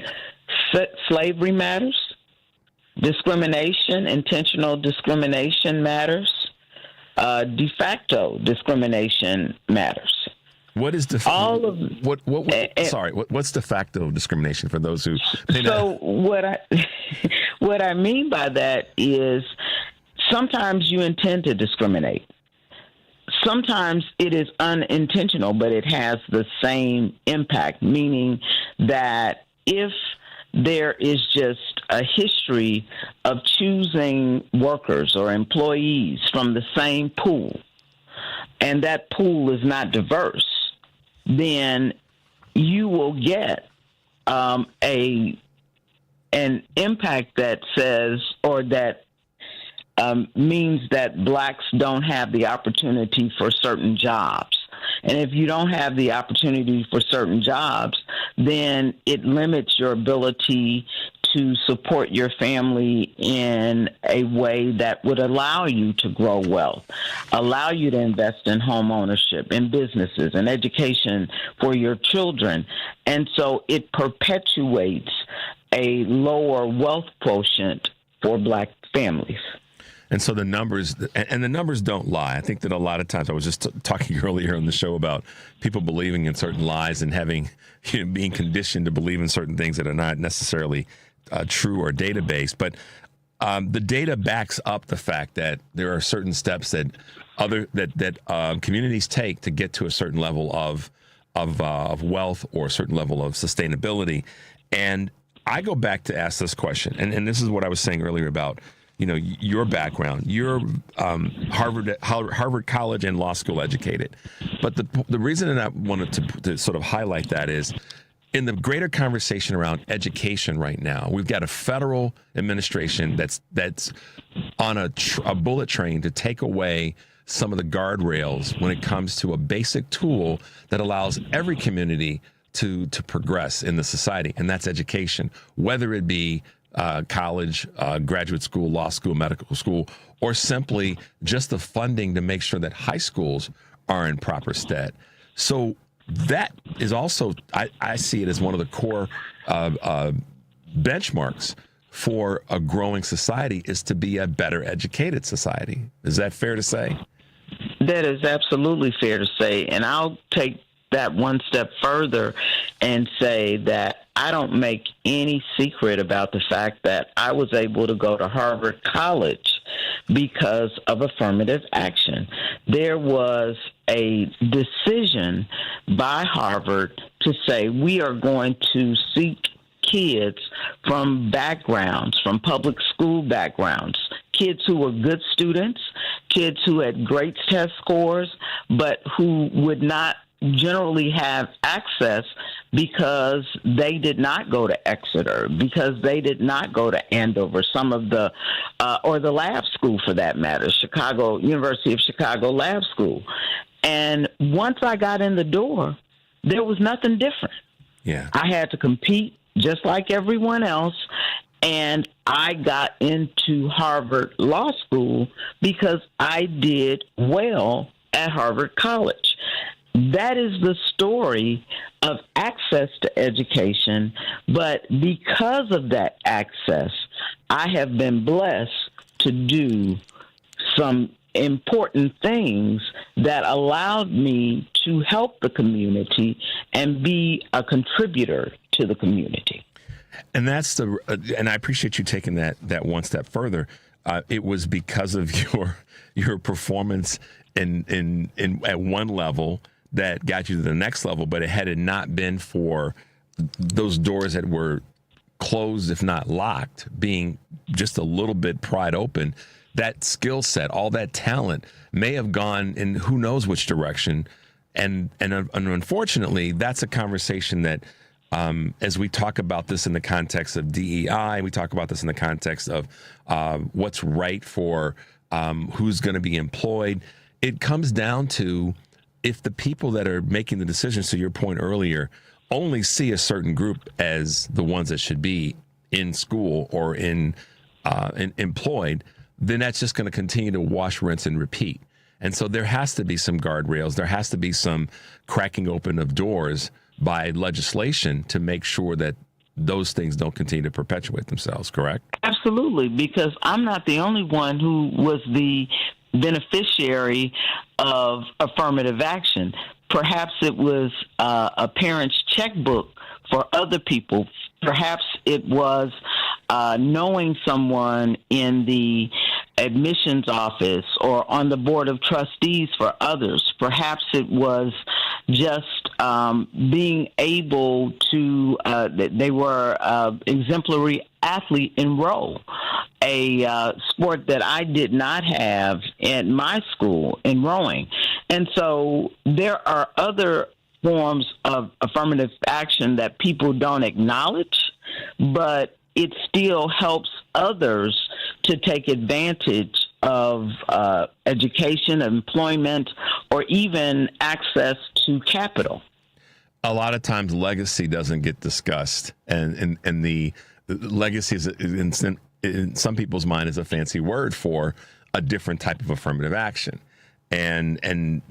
slavery matters. Discrimination, intentional discrimination matters. De facto discrimination matters. What is what's de facto discrimination for those who? So what I mean by that is sometimes you intend to discriminate. Sometimes it is unintentional, but it has the same impact, meaning that if there is just a history of choosing workers or employees from the same pool, and that pool is not diverse, then you will get an impact that says, or that means that Blacks don't have the opportunity for certain jobs. And if you don't have the opportunity for certain jobs, then it limits your ability to support your family in a way that would allow you to grow wealth, allow you to invest in home ownership, in businesses, and education for your children. And so it perpetuates a lower wealth quotient for Black families. And so the numbers don't lie. I think that a lot of times, I was just talking earlier on the show about people believing in certain lies and having, being conditioned to believe in certain things that are not necessarily true or data-based. But the data backs up the fact that there are certain steps that communities take to get to a certain level of wealth or a certain level of sustainability. And I go back to ask this question, and this is what I was saying earlier about, your background. You're Harvard College and law school educated. But the reason that I wanted to sort of highlight that is, in the greater conversation around education right now, we've got a federal administration that's on a bullet train to take away some of the guardrails when it comes to a basic tool that allows every community to progress in the society, and that's education, whether it be college, graduate school, law school, medical school, or simply just the funding to make sure that high schools are in proper stead. So that is also, I see it as one of the core benchmarks for a growing society, is to be a better educated society. Is that fair to say? That is absolutely fair to say. And I'll take that one step further and say that I don't make any secret about the fact that I was able to go to Harvard College because of affirmative action. There was a decision by Harvard to say we are going to seek kids from backgrounds, from public school backgrounds, kids who were good students, kids who had great test scores, but who would not generally have access because they did not go to Exeter, because they did not go to Andover, some of the, or the lab school for that matter, University of Chicago Lab School. And once I got in the door, there was nothing different. Yeah, I had to compete just like everyone else, and I got into Harvard Law School because I did well at Harvard College. That is the story of access to education, but because of that access, I have been blessed to do some important things that allowed me to help the community and be a contributor to the community. And that's and I appreciate you taking that one step further. It was because of your performance in at one level that got you to the next level, but had it not been for those doors that were closed, if not locked, being just a little bit pried open, that skill set, all that talent may have gone in who knows which direction. And unfortunately, that's a conversation that, as we talk about this in the context of DEI, we talk about this in the context of what's right for who's going to be employed. It comes down to, if the people that are making the decisions, to your point earlier, only see a certain group as the ones that should be in school or in employed, then that's just going to continue to wash, rinse, and repeat. And so there has to be some guardrails. There has to be some cracking open of doors by legislation to make sure that those things don't continue to perpetuate themselves, correct? Absolutely, because I'm not the only one who was the beneficiary of affirmative action. Perhaps it was a parent's checkbook for other people. Perhaps it was knowing someone in the admissions office or on the board of trustees for others. Perhaps it was just being able to, they were exemplary athlete in row, a sport that I did not have at my school in rowing. And so there are other forms of affirmative action that people don't acknowledge, but it still helps others to take advantage of education, employment, or even access to capital. A lot of times legacy doesn't get discussed, and the legacy is, in some people's mind, is a fancy word for a different type of affirmative action, and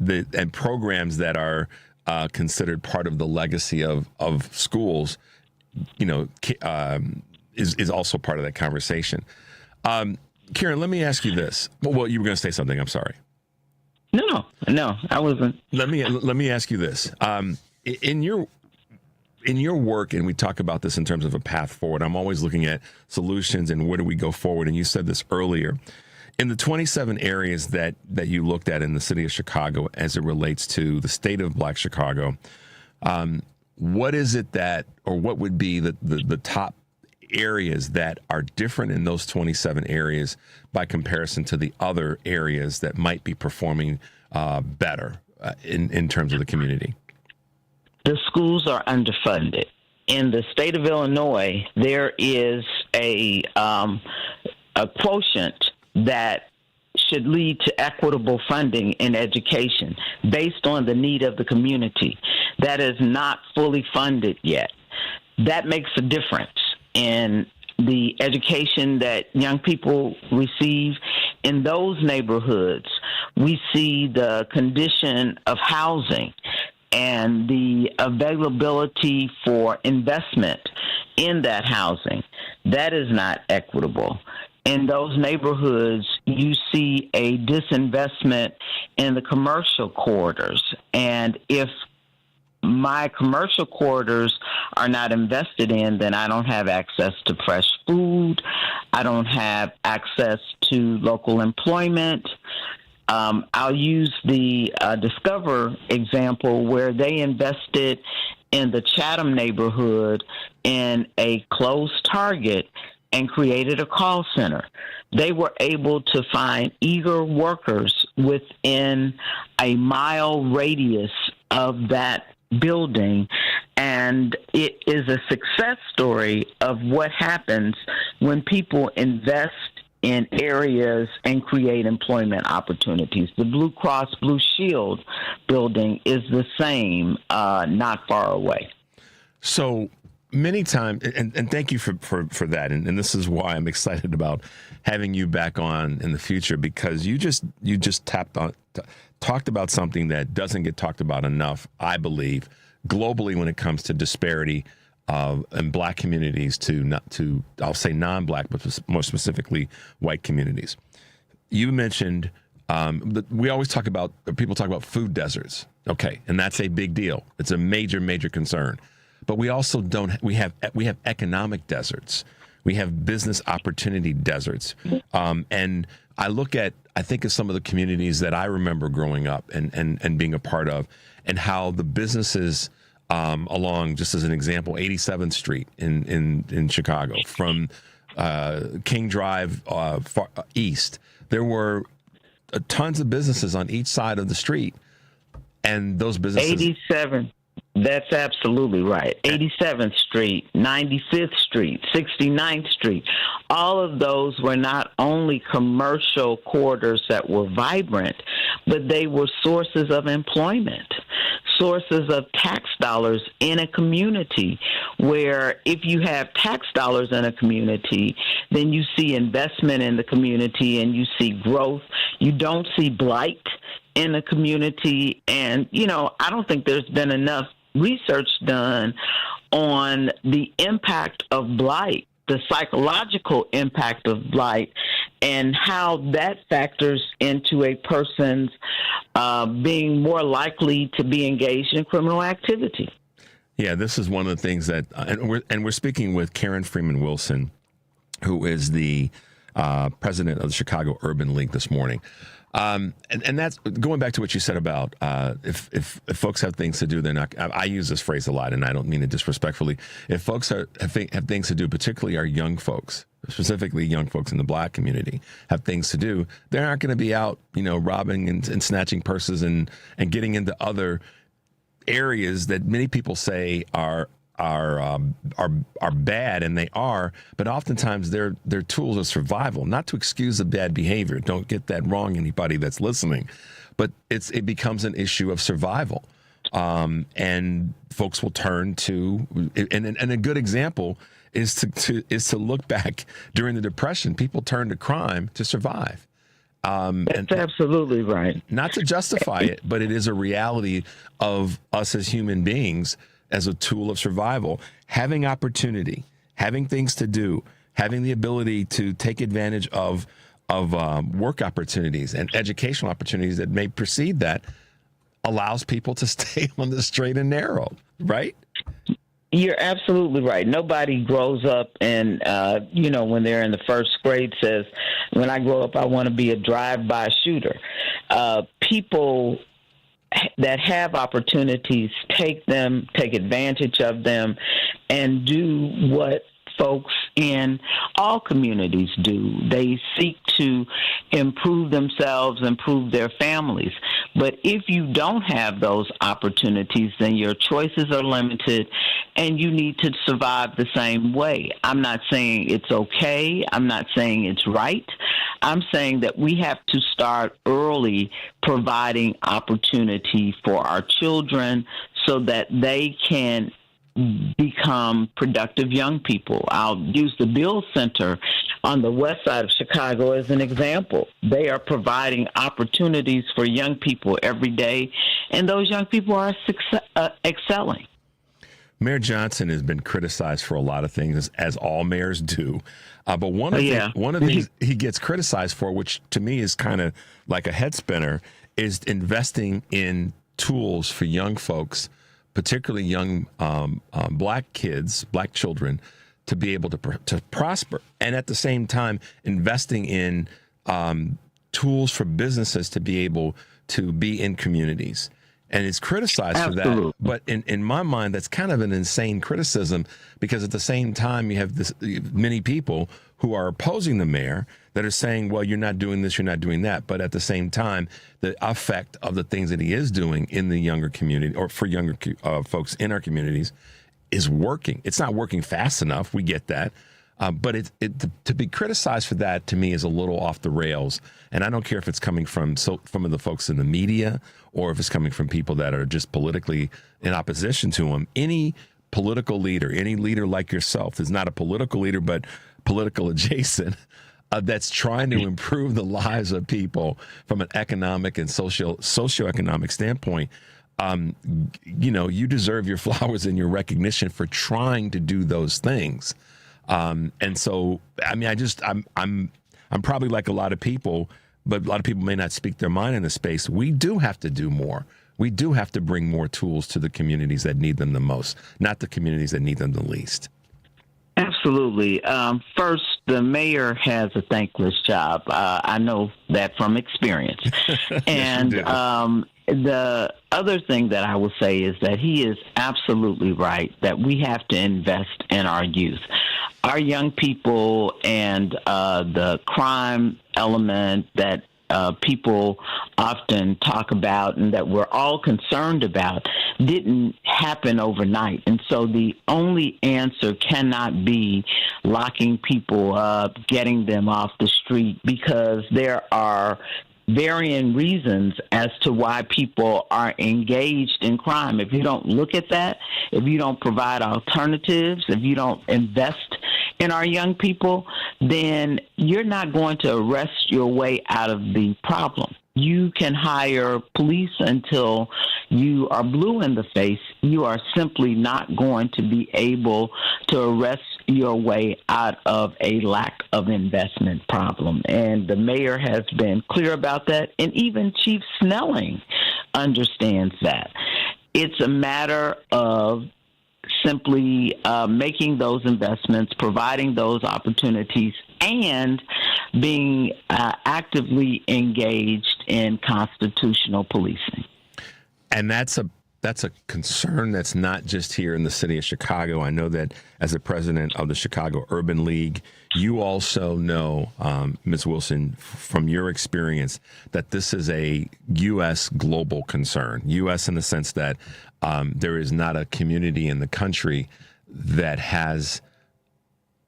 programs that are considered part of the legacy of schools, is also part of that conversation. Kieran, let me ask you this. Well, you were going to say something. I'm sorry. No, I wasn't. Let me ask you this. In your work, and we talk about this in terms of a path forward, I'm always looking at solutions and where do we go forward. And you said this earlier. In the 27 areas that you looked at in the city of Chicago as it relates to the state of Black Chicago, what is it that, or what would be the top areas that are different in those 27 areas by comparison to the other areas that might be performing better in terms of the community? The schools are underfunded. In the state of Illinois, there is a quotient that should lead to equitable funding in education based on the need of the community. That is not fully funded yet. That makes a difference in the education that young people receive. In those neighborhoods, we see the condition of housing and the availability for investment in that housing. That is not equitable. In those neighborhoods, you see a disinvestment in the commercial corridors. And if my commercial corridors are not invested in, then I don't have access to fresh food. I don't have access to local employment. I'll use the Discover example where they invested in the Chatham neighborhood in a closed Target and created a call center. They were able to find eager workers within a mile radius of that building, and it is a success story of what happens when people invest in areas and create employment opportunities. The Blue Cross Blue Shield building is the same, not far away. So many times, and thank you for that, and this is why I'm excited about having you back on in the future, because you just talked about something that doesn't get talked about enough, I believe, globally when it comes to disparity in black communities to I'll say non-black, but more specifically white communities. You mentioned we always people talk about food deserts. Okay, and that's a big deal. It's a major concern. But we also we have economic deserts. We have business opportunity deserts. And I think of some of the communities that I remember growing up and being a part of, and how the businesses along, just as an example, 87th Street in Chicago, from King Drive far east, there were tons of businesses on each side of the street. And those businesses... 87. That's absolutely right. 87th Street, 95th Street, 69th Street. All of those were not only commercial corridors that were vibrant, but they were sources of employment, sources of tax dollars in a community where if you have tax dollars in a community, then you see investment in the community and you see growth. You don't see blight in a community. And, I don't think there's been enough research done on the impact of blight, the psychological impact of blight, and how that factors into a person's being more likely to be engaged in criminal activity. Yeah, this is one of the things that, and we're speaking with Karen Freeman-Wilson, who is the president of the Chicago Urban League this morning. And that's going back to what you said about if folks have things to do, they're not. I use this phrase a lot, and I don't mean it disrespectfully. If folks have things to do, particularly our young folks, specifically young folks in the black community, have things to do, they're not going to be out, robbing and snatching purses and getting into other areas that many people say are bad, and they are, but oftentimes they're tools of survival. Not to excuse the bad behavior. Don't get that wrong, anybody that's listening, but it becomes an issue of survival, and folks will turn to. And a good example is to look back during the Depression. People turned to crime to survive. That's absolutely right. Not to justify it, but it is a reality of us as human beings. As a tool of survival, having opportunity, having things to do, having the ability to take advantage of work opportunities and educational opportunities that may precede that, allows people to stay on the straight and narrow, right? You're absolutely right. Nobody grows up and, when they're in the first grade says, when I grow up, I want to be a drive-by shooter. People that have opportunities take advantage of them, and do what folks in all communities do. They seek to improve themselves, improve their families. But if you don't have those opportunities, then your choices are limited, and you need to survive the same way. I'm not saying it's okay. I'm not saying it's right. I'm saying that we have to start early providing opportunity for our children so that they can become productive young people. I'll use the Bill Center on the west side of Chicago as an example. They are providing opportunities for young people every day, and those young people are excelling. Mayor Johnson has been criticized for a lot of things, as all mayors do. But one of the things he gets criticized for, which to me is kind of like a head spinner, is investing in tools for young folks, particularly young black kids, black children, to be able to prosper. And at the same time, investing in tools for businesses to be able to be in communities. And it's criticized for that. But in my mind, that's kind of an insane criticism, because at the same time, you have many people who are opposing the mayor that are saying, well, you're not doing this, you're not doing that. But at the same time, the effect of the things that he is doing in the younger community, or for younger folks in our communities, is working. It's not working fast enough. We get that. But to be criticized for that, to me, is a little off the rails. And I don't care if it's coming from some of the folks in the media, or if it's coming from people that are just politically in opposition to him. Any political leader, any leader like yourself, is not a political leader, but political adjacent, that's trying to improve the lives of people from an economic and socioeconomic standpoint. You deserve your flowers and your recognition for trying to do those things. And so, I mean, I'm probably like a lot of people, but a lot of people may not speak their mind in the space. We do have to do more. We do have to bring more tools to the communities that need them the most, not the communities that need them the least. Absolutely. First, the mayor has a thankless job. I know that from experience. And the other thing that I will say is that he is absolutely right that we have to invest in our youth. Our young people and the crime element that people often talk about and that we're all concerned about didn't happen overnight. And so the only answer cannot be locking people up, getting them off the street, because there are varying reasons as to why people are engaged in crime. If you don't look at that, if you don't provide alternatives, if you don't invest in our young people, then you're not going to arrest your way out of the problem. You can hire police until you are blue in the face. You are simply not going to be able to arrest your way out of a lack of investment problem. And the mayor has been clear about that, and even Chief Snelling understands that. It's a matter of simply making those investments, providing those opportunities, and being actively engaged in constitutional policing. And that's a concern that's not just here in the city of Chicago. I know that as the president of the Chicago Urban League, you also know, Ms. Wilson, from your experience, that this is a U.S. global concern. U.S. in the sense that there is not a community in the country that has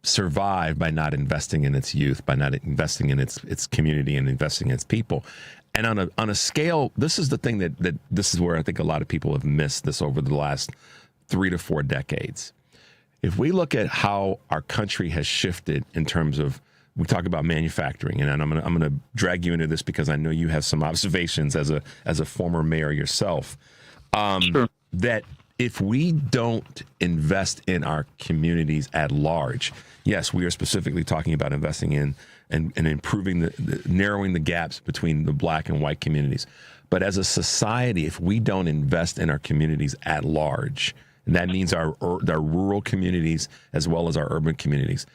survived by not investing in its youth, by not investing in its community and investing in its people. And on a scale, this is the thing that this is where I think a lot of people have missed this over the last 3 to 4 decades. If we look at how our country has shifted in terms of, we talk about manufacturing, and I'm gonna drag you into this because I know you have some observations as a former mayor yourself. Sure. That if we don't invest in our communities at large, yes, we are specifically talking about investing in and improving narrowing the gaps between the black and white communities. But as a society, if we don't invest in our communities at large, and that means our rural communities as well as our urban communities,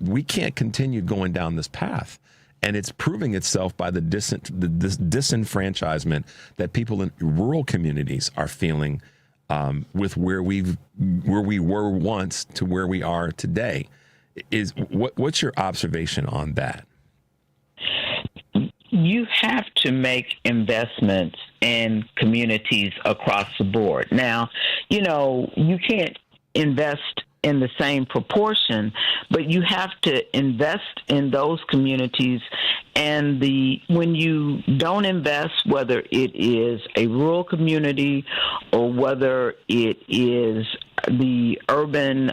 we can't continue going down this path. And it's proving itself by the disenfranchisement that people in rural communities are feeling with where we were once to where we are today. What's your observation on that? You have to make investments in communities across the board. Now, you can't invest in the same proportion, but you have to invest in those communities. And when you don't invest, whether it is a rural community or whether it is the urban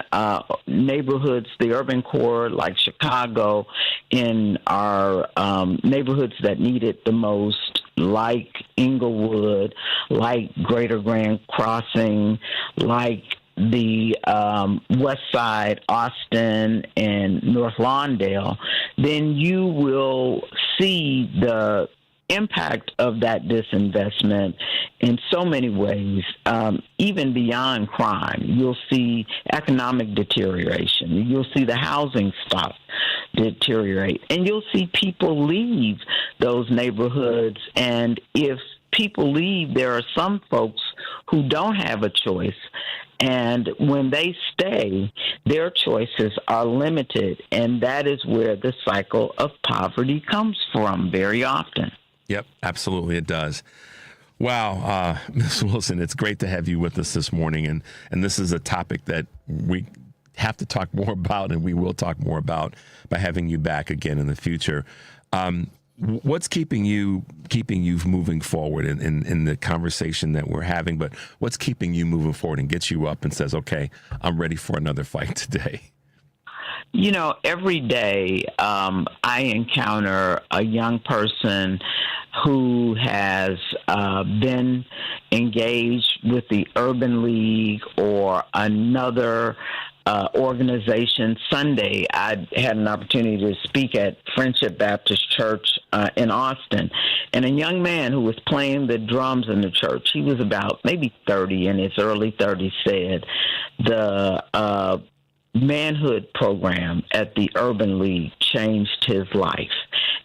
neighborhoods, the urban core like Chicago, in our neighborhoods that need it the most, like Inglewood, like Greater Grand Crossing, like the West Side, Austin, and North Lawndale, then you will see the impact of that disinvestment in so many ways, even beyond crime. You'll see economic deterioration. You'll see the housing stock deteriorate. And you'll see people leave those neighborhoods. And if people leave, there are some folks who don't have a choice. And when they stay, their choices are limited. And that is where the cycle of poverty comes from very often. Yep, absolutely it does. Wow, Ms. Wilson, it's great to have you with us this morning. And this is a topic that we have to talk more about, and we will talk more about by having you back again in the future. What's keeping you moving forward in the conversation that we're having, but what's keeping you moving forward and gets you up and says, okay, I'm ready for another fight today? You know, every day I encounter a young person who has been engaged with the Urban League or another organization. Sunday, I had an opportunity to speak at Friendship Baptist Church in Austin, and a young man who was playing the drums in the church, he was about maybe 30, in his early 30s, said the manhood program at the Urban League changed his life.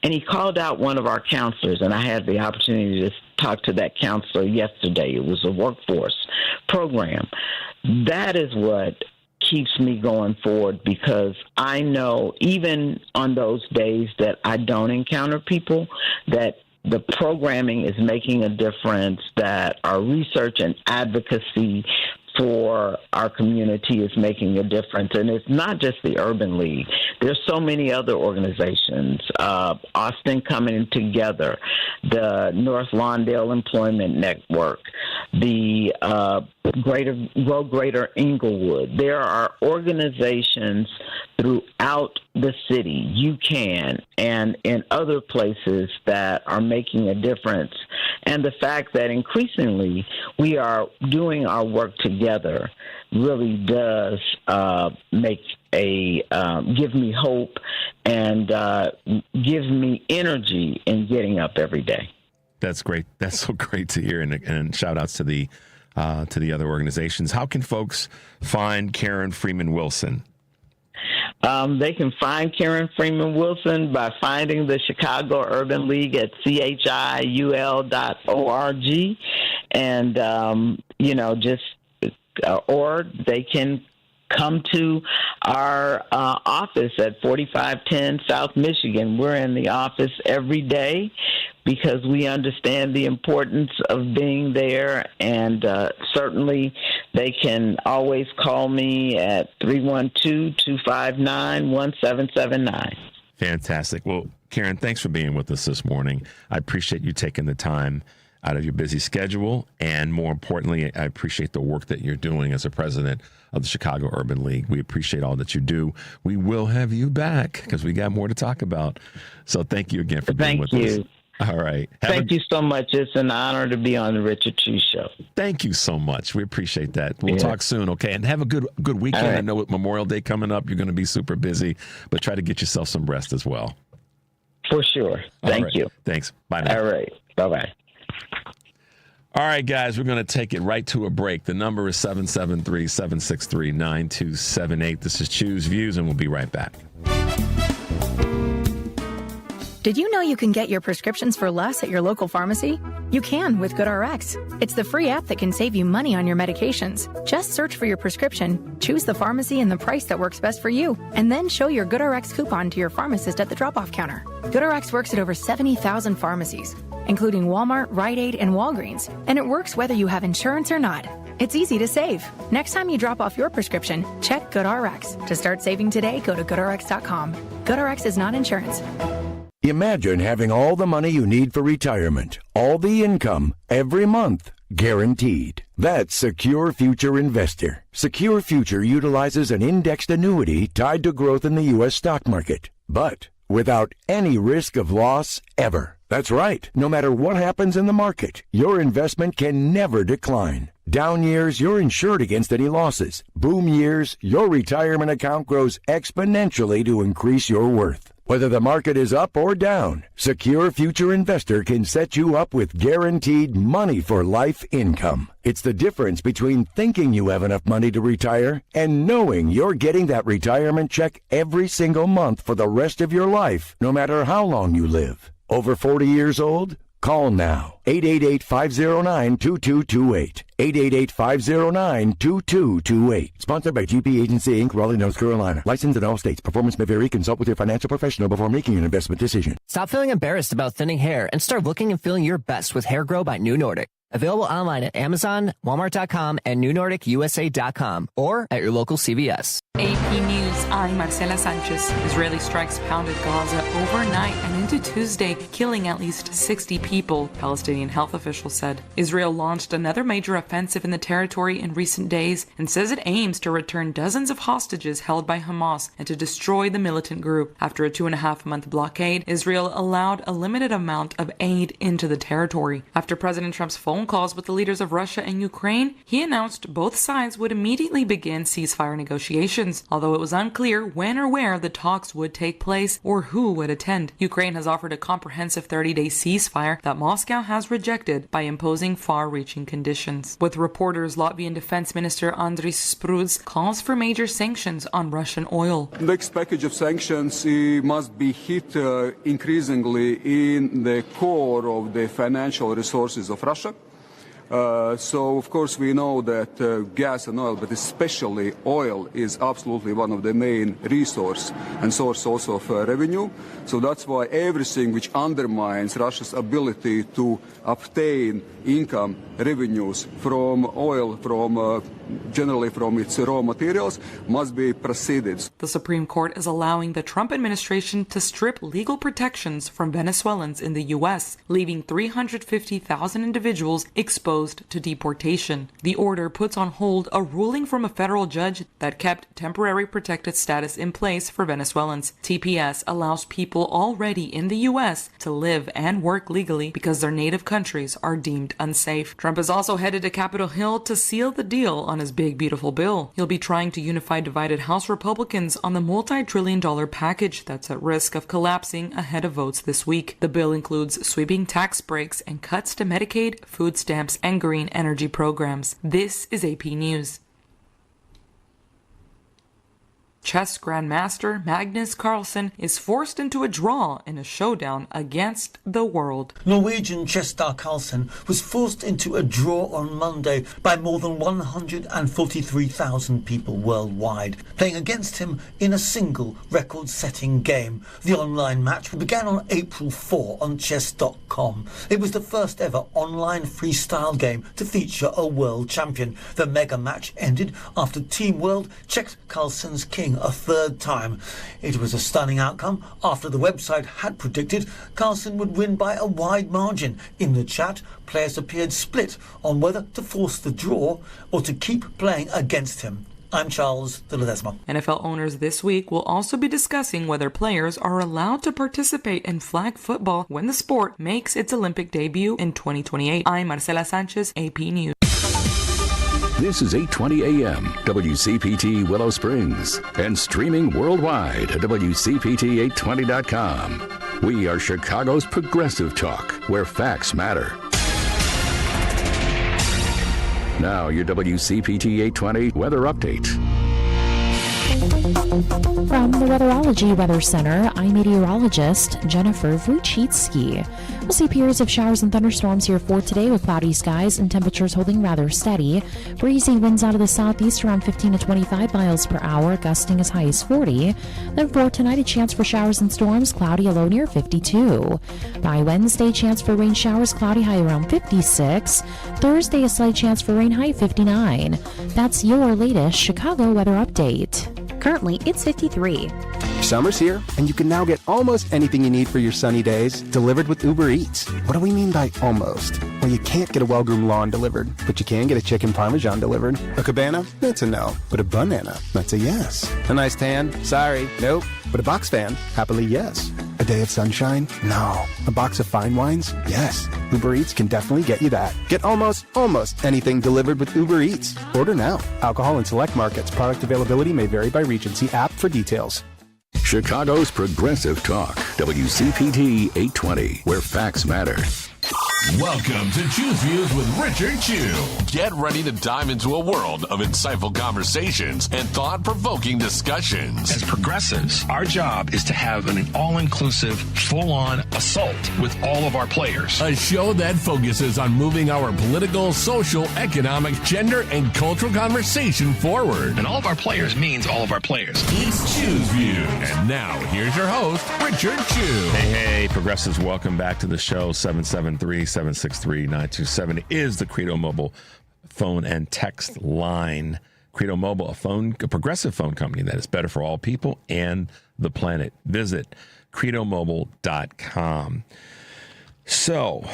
And he called out one of our counselors, and I had the opportunity to talk to that counselor yesterday. It was a workforce program. That is what keeps me going forward, because I know even on those days that I don't encounter people, that the programming is making a difference, that our research and advocacy for our community is making a difference. And it's not just the Urban League. There's so many other organizations, Austin Coming Together, the North Lawndale Employment Network, the Grow Greater Inglewood. There are organizations throughout the city, UCAN, and in other places that are making a difference. And the fact that increasingly we are doing our work together really does give me hope and gives me energy in getting up every day. That's great. That's so great to hear. And shout outs to the other organizations. How can folks find Karen Freeman-Wilson? They can find Karen Freeman-Wilson by finding the Chicago Urban League at chiul.org, and or they can come to our office at 4510 South Michigan. We're in the office every day because we understand the importance of being there, and certainly they can always call me at 312-259-1779. Fantastic. Well, Karen, thanks for being with us this morning. I appreciate you taking the time out of your busy schedule, and more importantly, I appreciate the work that you're doing as a president of the Chicago Urban League. We appreciate all that you do. We will have you back because we got more to talk about. So thank you again for being with us. All right. Thank you so much. It's an honor to be on the Richard Chu Show. Thank you so much. We appreciate that. We'll talk soon, okay? And have a good weekend. Right. I know with Memorial Day coming up, you're going to be super busy, but try to get yourself some rest as well. For sure. Thank you. Thanks. Bye now. All right. Bye-bye. All right, guys, we're going to take it right to a break. The number is 773-763-9278. This is Choose Views, and we'll be right back. Did you know you can get your prescriptions for less at your local pharmacy? You can with GoodRx. It's the free app that can save you money on your medications. Just search for your prescription, choose the pharmacy and the price that works best for you, and then show your GoodRx coupon to your pharmacist at the drop-off counter. GoodRx works at over 70,000 pharmacies, including Walmart, Rite Aid, and Walgreens, and it works whether you have insurance or not. It's easy to save. Next time you drop off your prescription, check GoodRx. To start saving today, go to goodrx.com. GoodRx is not insurance. Imagine having all the money you need for retirement, all the income, every month, guaranteed. That's Secure Future Investor. Secure Future utilizes an indexed annuity tied to growth in the U.S. stock market, but without any risk of loss ever. That's right. No matter what happens in the market, your investment can never decline. Down years, you're insured against any losses. Boom years, your retirement account grows exponentially to increase your worth. Whether the market is up or down, Secure Future Investor can set you up with guaranteed money for life income. It's the difference between thinking you have enough money to retire and knowing you're getting that retirement check every single month for the rest of your life, no matter how long you live. Over 40 years old? Call now. 888-509-2228. 888-509-2228. Sponsored by GP Agency, Inc., Raleigh, North Carolina. Licensed in all states. Performance may vary. Consult with your financial professional before making an investment decision. Stop feeling embarrassed about thinning hair and start looking and feeling your best with Hair Grow by New Nordic. Available online at Amazon, Walmart.com, and NewNordicUSA.com, or at your local CVS. AP News, I'm Marcela Sanchez. Israeli strikes pounded Gaza overnight and into Tuesday, killing at least 60 people, Palestinian health officials said. Israel launched another major offensive in the territory in recent days and says it aims to return dozens of hostages held by Hamas and to destroy the militant group. After a 2.5-month blockade, Israel allowed a limited amount of aid into the territory. After President Trump's phone calls with the leaders of Russia and Ukraine, he announced both sides would immediately begin ceasefire negotiations, although it was unclear when or where the talks would take place or who would attend. Ukraine has offered a comprehensive 30-day ceasefire that Moscow has rejected by imposing far-reaching conditions. With reporters, Latvian Defense Minister Andris Spruds calls for major sanctions on Russian oil. The next package of sanctions must be hit increasingly in the core of the financial resources of Russia. So, of course, we know that gas and oil, but especially oil, is absolutely one of the main resource and source also of revenue. So that's why everything which undermines Russia's ability to obtain income, revenues from oil, generally from its raw materials, must be preceded. The Supreme Court is allowing the Trump administration to strip legal protections from Venezuelans in the U.S., leaving 350,000 individuals exposed to deportation. The order puts on hold a ruling from a federal judge that kept temporary protected status in place for Venezuelans. TPS allows people already in the U.S. to live and work legally because their native countries are deemed unsafe. Trump is also headed to Capitol Hill to seal the deal on his big, beautiful bill. He'll be trying to unify divided House Republicans on the multi-trillion-dollar package that's at risk of collapsing ahead of votes this week. The bill includes sweeping tax breaks and cuts to Medicaid, food stamps, and green energy programs. This is AP News. Chess grandmaster Magnus Carlsen is forced into a draw in a showdown against the world. Norwegian chess star Carlsen was forced into a draw on Monday by more than 143,000 people worldwide, playing against him in a single record-setting game. The online match began on April 4 on chess.com. It was the first ever online freestyle game to feature a world champion. The mega match ended after Team World checked Carlsen's king a third time. It was a stunning outcome after the website had predicted Carlsen would win by a wide margin. In the chat, players appeared split on whether to force the draw or to keep playing against him. I'm Charles de Ledesma. NFL owners this week will also be discussing whether players are allowed to participate in flag football when the sport makes its Olympic debut in 2028. I'm Marcela Sanchez, AP News. This is 820 AM, WCPT Willow Springs, and streaming worldwide at WCPT820.com. We are Chicago's progressive talk, where facts matter. Now, your WCPT 820 weather update. From the Weatherology Weather Center, I'm meteorologist Jennifer Wojcicki. We'll see periods of showers and thunderstorms here for today with cloudy skies and temperatures holding rather steady. Breezy winds out of the southeast around 15 to 25 miles per hour, gusting as high as 40. Then for tonight, a chance for showers and storms, cloudy, a low near 52. By Wednesday, chance for rain showers, cloudy, high around 56. Thursday, a slight chance for rain, high 59. That's your latest Chicago weather update. Currently, it's 53. Summer's here, and you can now get almost anything you need for your sunny days delivered with Uber Eats. What do we mean by almost? Well, you can't get a well-groomed lawn delivered, but you can get a chicken parmesan delivered. A cabana? That's a no. But a banana? That's a yes. A nice tan? Sorry, nope. But a box fan? Happily, yes. A day of sunshine? No. A box of fine wines? Yes. Uber Eats can definitely get you that. Get almost anything delivered with Uber Eats. Order now. Alcohol in select markets. Product availability may vary by region. See app for details. Chicago's Progressive Talk, WCPT 820, where facts matter. Welcome to Choose Views with Richard Chew. Get ready to dive into a world of insightful conversations and thought-provoking discussions. As progressives, our job is to have an all-inclusive, full-on assault with all of our players. A show that focuses on moving our political, social, economic, gender, and cultural conversation forward. And all of our players means all of our players. It's Choose Views. And now, here's your host, Richard Chew. Hey, progressives, welcome back to the show. 773-763-9270 is the Credo Mobile phone and text line. Credo Mobile, a progressive phone company that is better for all people and the planet. Visit credomobile.com. So,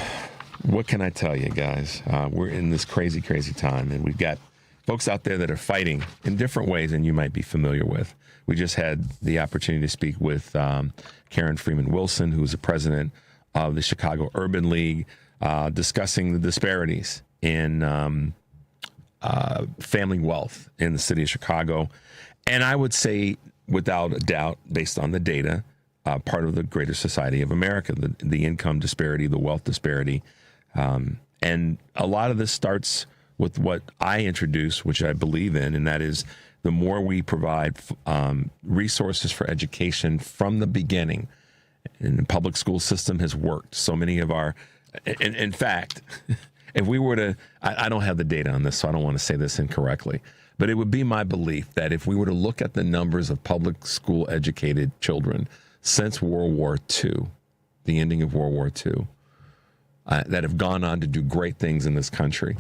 what can I tell you, guys? We're in this crazy, crazy time, and we've got folks out there that are fighting in different ways than you might be familiar with. We just had the opportunity to speak with Karen Freeman-Wilson, who is the president of the Chicago Urban League, discussing the disparities in family wealth in the city of Chicago. And I would say, without a doubt, based on the data, part of the greater society of America, the income disparity, the wealth disparity. And a lot of this starts with what I introduce, which I believe in, and that is the more we provide resources for education from the beginning. And the public school system has worked. So many of our, in fact, if we were to, I don't have the data on this, so I don't want to say this incorrectly, but it would be my belief that if we were to look at the numbers of public school educated children since World War II, the ending of World War II, that have gone on to do great things in this country,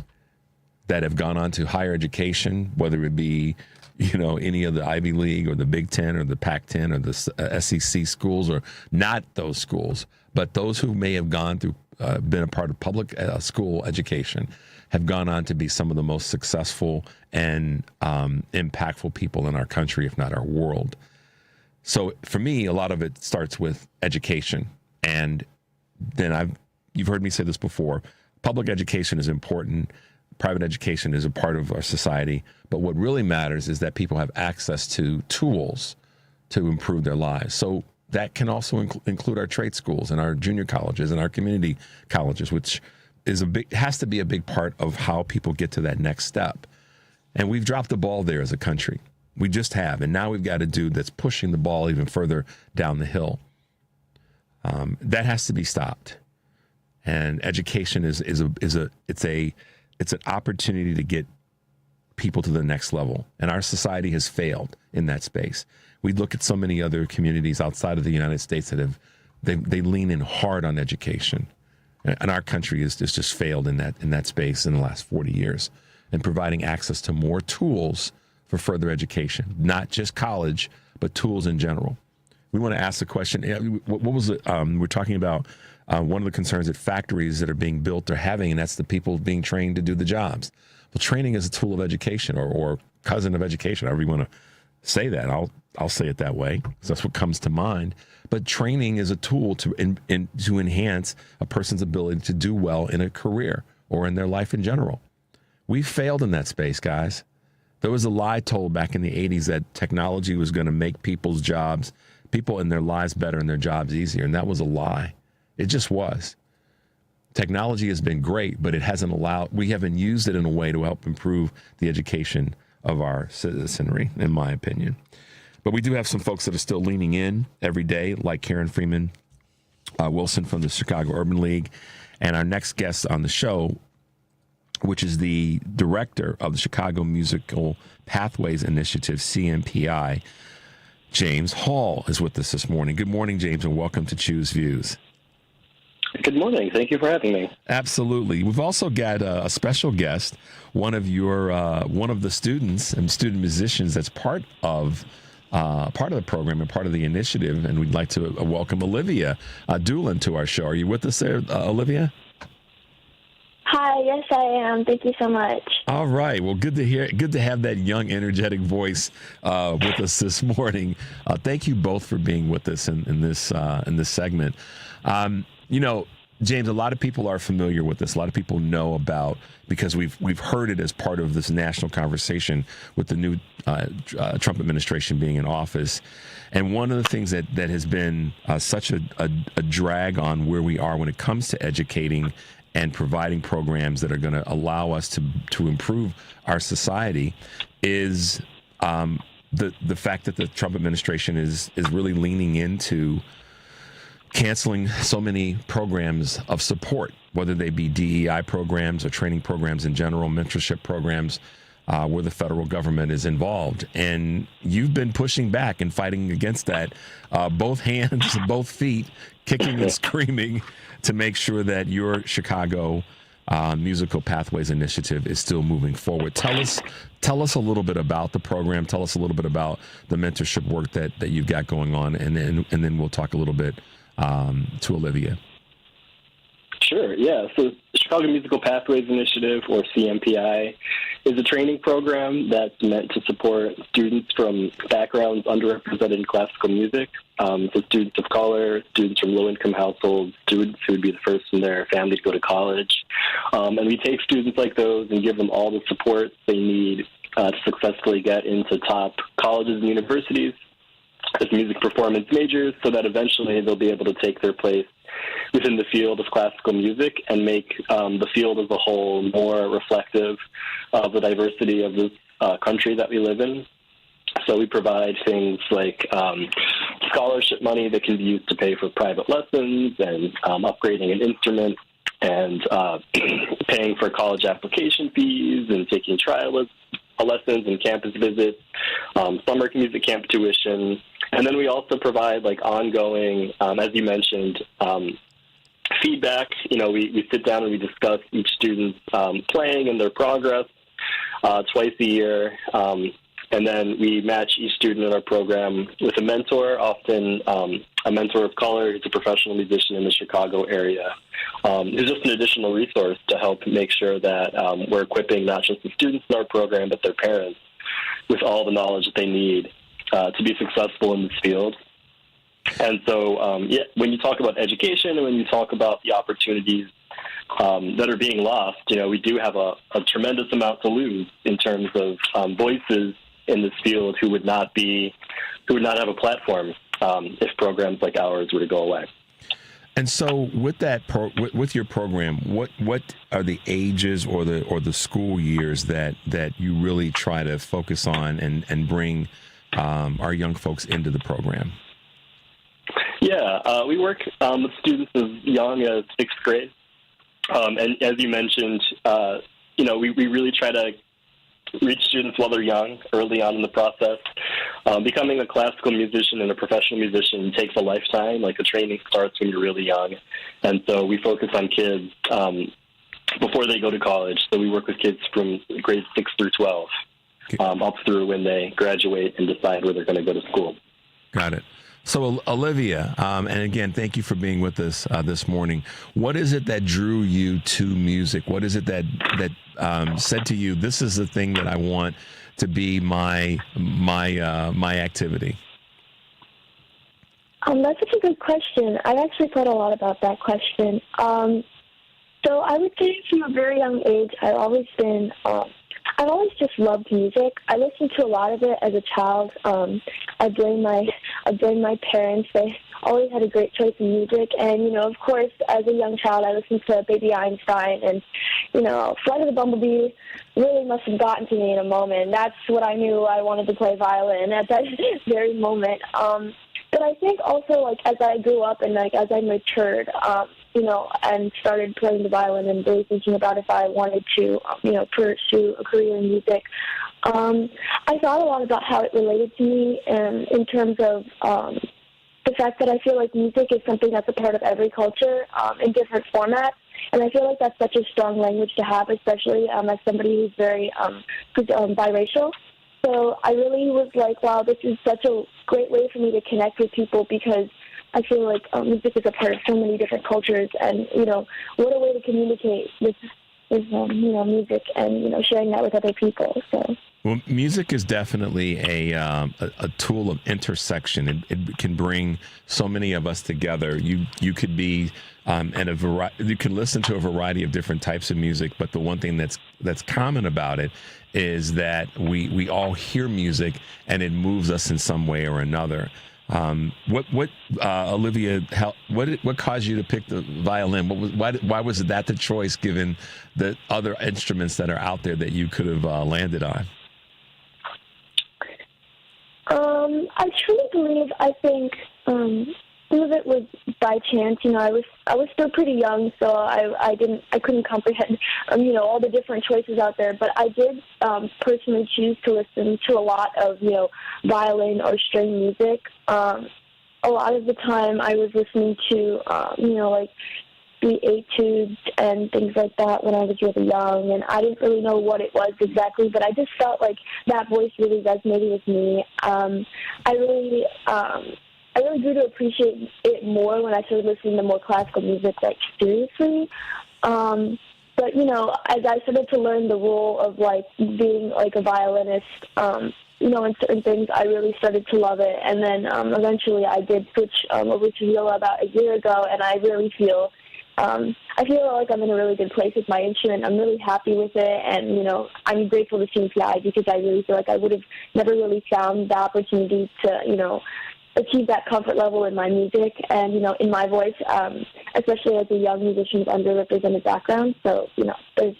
that have gone on to higher education, whether it be, any of the Ivy League or the Big Ten or the Pac-10 or the SEC schools, or not those schools, but those who may have gone through, been a part of public school education, have gone on to be some of the most successful and impactful people in our country, if not our world. So for me, a lot of it starts with education. And then you've heard me say this before, public education is important. Private education is a part of our society, but what really matters is that people have access to tools to improve their lives. So that can also include our trade schools and our junior colleges and our community colleges, which has to be a big part of how people get to that next step. And we've dropped the ball there as a country. We just have, and now we've got a dude that's pushing the ball even further down the hill. That has to be stopped. And education is an opportunity to get people to the next level. And our society has failed in that space. We look at so many other communities outside of the United States that they lean in hard on education. And our country has just failed in that space in the last 40 years, and providing access to more tools for further education, not just college, but tools in general. We want to ask the question, what was it? We're talking about one of the concerns that factories that are being built are having, and that's the people being trained to do the jobs. Well, training is a tool of education, or cousin of education, however you want to say that. I'll say it that way, because that's what comes to mind. But training is a tool to enhance a person's ability to do well in a career or in their life in general. We failed in that space, guys. There was a lie told back in the 80s that technology was going to make people in their lives better and their jobs easier, and that was a lie. It just was. Technology has been great, but we haven't used it in a way to help improve the education of our citizenry, in my opinion. But we do have some folks that are still leaning in every day, like Karen Freeman-Wilson from the Chicago Urban League. And our next guest on the show, which is the director of the Chicago Musical Pathways Initiative, CMPI, James Hall, is with us this morning. Good morning, James, and welcome to Choose Views. Good morning. Thank you for having me. Absolutely. We've also got a special guest, one of the students and student musicians that's part of the program and part of the initiative, and we'd like to welcome Olivia Doolin to our show. Are you with us there, Olivia? Hi, yes, I am. Thank you so much. All right. Well, good to hear. Good to have that young, energetic voice with us this morning. Thank you both for being with us in this segment. James, a lot of people are familiar with this. A lot of people know about, because we've heard it as part of this national conversation with the new Trump administration being in office. And one of the things that has been such a drag on where we are when it comes to educating and providing programs that are going to allow us to improve our society is the fact that the Trump administration is really leaning into canceling so many programs of support, whether they be DEI programs or training programs in general, mentorship programs, where the federal government is involved. And you've been pushing back and fighting against that, both hands, both feet, kicking and screaming to make sure that your Chicago Musical Pathways Initiative is still moving forward. Tell us a little bit about the program. Tell us a little bit about the mentorship work that you've got going on, and then we'll talk a little bit to Olivia. Sure, yeah. So the Chicago Musical Pathways Initiative, or CMPI, is a training program that's meant to support students from backgrounds underrepresented in classical music, so students of color, students from low-income households, students who would be the first in their family to go to college. And we take students like those and give them all the support they need to successfully get into top colleges and universities as music performance majors, so that eventually they'll be able to take their place within the field of classical music and make the field as a whole more reflective of the diversity of the country that we live in. So we provide things like scholarship money that can be used to pay for private lessons and upgrading an instrument, and paying for college application fees and taking trial lessons and campus visits, summer music camp tuition. And then we also provide ongoing, as you mentioned, feedback. We sit down and we discuss each student's playing and their progress twice a year. And then we match each student in our program with a mentor, often a mentor of color who's a professional musician in the Chicago area. It's just an additional resource to help make sure that we're equipping not just the students in our program, but their parents with all the knowledge that they need to be successful in this field. And so, when you talk about education and when you talk about the opportunities that are being lost, we do have a tremendous amount to lose in terms of voices in this field who would not have a platform if programs like ours were to go away. And so, with that, with your program, what are the ages or the school years that you really try to focus on and bring our young folks into the program? Yeah, we work with students as young as 6th grade, and as you mentioned, we really try to reach students while they're young, early on in the process. Becoming a classical musician and a professional musician takes a lifetime. The training starts when you're really young. And so we focus on kids before they go to college. So we work with kids from grades 6 through 12, up through when they graduate and decide where they're going to go to school. Got it. So, Olivia, and again, thank you for being with us this morning. What is it that drew you to music? What is it that said to you, this is the thing that I want to be my activity? That's such a good question. I've actually thought a lot about that question. So I would say from a very young age, I've always been I've always just loved music. I listened to a lot of it as a child. I blame my parents. They always had a great choice in music. And, of course, as a young child, I listened to Baby Einstein. And, Flight of the Bumblebee really must have gotten to me in a moment. That's what I knew I wanted to play violin at that very moment. But I think also, as I grew up and, as I matured, and started playing the violin and really thinking about if I wanted to, pursue a career in music, I thought a lot about how it related to me and in terms of the fact that I feel like music is something that's a part of every culture in different formats. And I feel like that's such a strong language to have, especially as somebody who's very biracial. So I really was like, wow, this is such a great way for me to connect with people because I feel like music is a part of so many different cultures. And, what a way to communicate with music and, sharing that with other people. So. Well, music is definitely a tool of intersection. It can bring so many of us together. You could be you can listen to a variety of different types of music, but the one thing that's common about it is that we all hear music and it moves us in some way or another. Olivia, what caused you to pick the violin? Why was that the choice given the other instruments that are out there that you could have landed on? I truly believe, I think some of it was by chance. I was still pretty young, so I couldn't comprehend all the different choices out there. But I did personally choose to listen to a lot of violin or string music. A lot of the time, I was listening to the etudes and things like that when I was really young, and I didn't really know what it was exactly, but I just felt like that voice really resonated with me. I really grew to appreciate it more when I started listening to more classical music, seriously. But, as I started to learn the role of, being, a violinist, in certain things, I really started to love it. And then eventually I did switch over to viola about a year ago, and I really feel like I'm in a really good place with my instrument. I'm really happy with it, and, I'm grateful to CMPI because I really feel like I would have never really found the opportunity to, achieve that comfort level in my music and, in my voice, especially as a young musician with underrepresented background. So, there's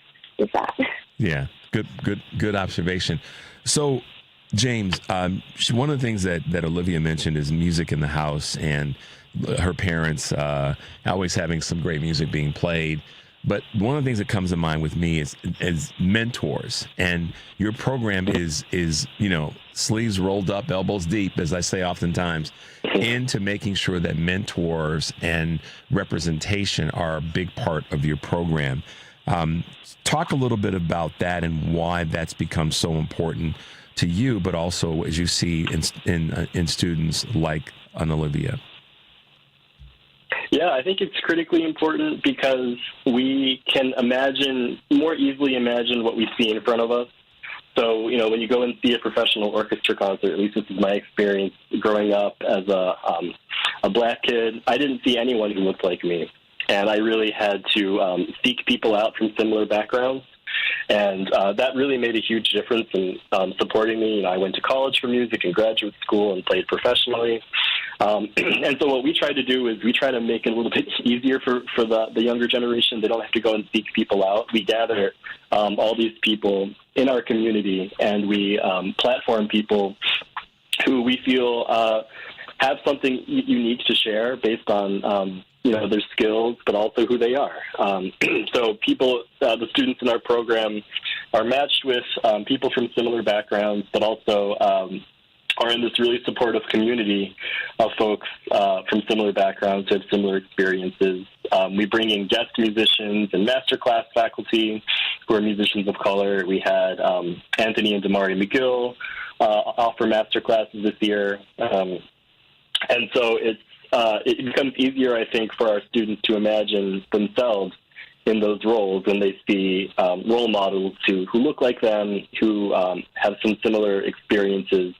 that. Yeah, good observation. So, James, one of the things that Olivia mentioned is music in the house and her parents always having some great music being played. But one of the things that comes to mind with me is mentors, and your program is sleeves rolled up, elbows deep, as I say oftentimes, into making sure that mentors and representation are a big part of your program. Talk a little bit about that and why that's become so important to you, but also as you see in students like an Olivia. Yeah, I think it's critically important because we can more easily imagine what we see in front of us. So, when you go and see a professional orchestra concert, at least this is my experience growing up as a black kid, I didn't see anyone who looked like me. And I really had to seek people out from similar backgrounds. And that really made a huge difference in supporting me. I went to college for music and graduate school and played professionally. And so what we try to do is we try to make it a little bit easier for the younger generation. They don't have to go and seek people out. We gather all these people in our community, and we platform people who we feel have something unique to share based on their skills, but also who they are. So the students in our program are matched with people from similar backgrounds, but also are in this really supportive community of folks from similar backgrounds who have similar experiences. We bring in guest musicians and masterclass faculty who are musicians of color. We had Anthony and Damari McGill offer masterclasses this year. And so it becomes easier, I think, for our students to imagine themselves in those roles when they see role models who look like them, who have some similar experiences,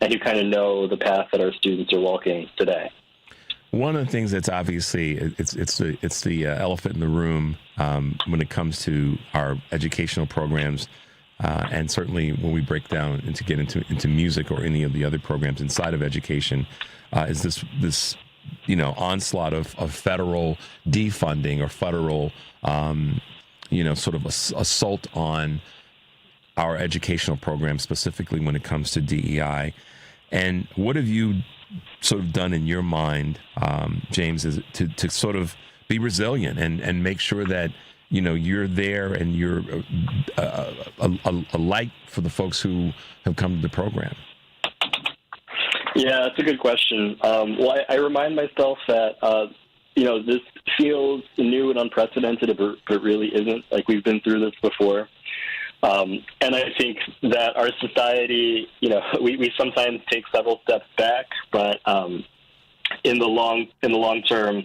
and who kind of know the path that our students are walking today. One of the things that's obviously it's the elephant in the room when it comes to our educational programs and certainly when we break down and to get into music or any of the other programs inside of education, is this onslaught of federal defunding or federal sort of assault on our educational program, specifically when it comes to DEI. And what have you sort of done in your mind, James, is to sort of be resilient and make sure that you're there and you're a light for the folks who have come to the program? Yeah, that's a good question. Well, I remind myself that, this feels new and unprecedented, but it really isn't. Like, we've been through this before. And I think that our society, we sometimes take several steps back, but in the long term,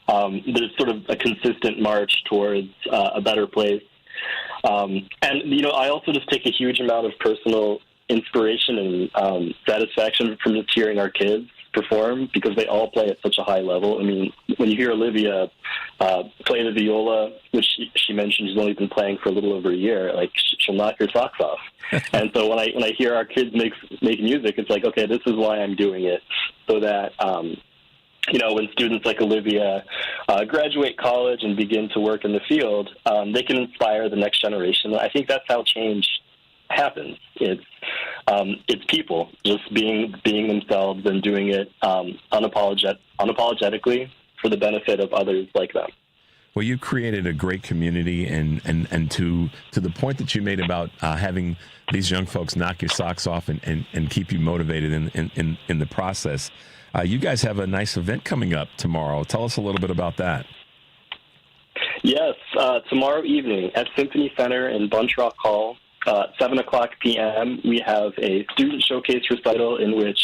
there's sort of a consistent march towards a better place. And I also just take a huge amount of personal inspiration and satisfaction from just hearing our kids perform, because they all play at such a high level. I mean, when you hear Olivia play the viola, which she mentioned she's only been playing for a little over a year, like, she'll knock your socks off. And so when I hear our kids make music, it's like, okay, this is why I'm doing it, so that when students like Olivia graduate college and begin to work in the field, they can inspire the next generation. I think that's how change happens. It's people just being themselves and doing it unapologetically for the benefit of others like them. Well, you created a great community, and to the point that you made about having these young folks knock your socks off and keep you motivated in the process. You guys have a nice event coming up tomorrow. Tell us a little bit about that. Yes, tomorrow evening at Symphony Center in Bunch Rock Hall, 7 o'clock p.m., we have a student showcase recital in which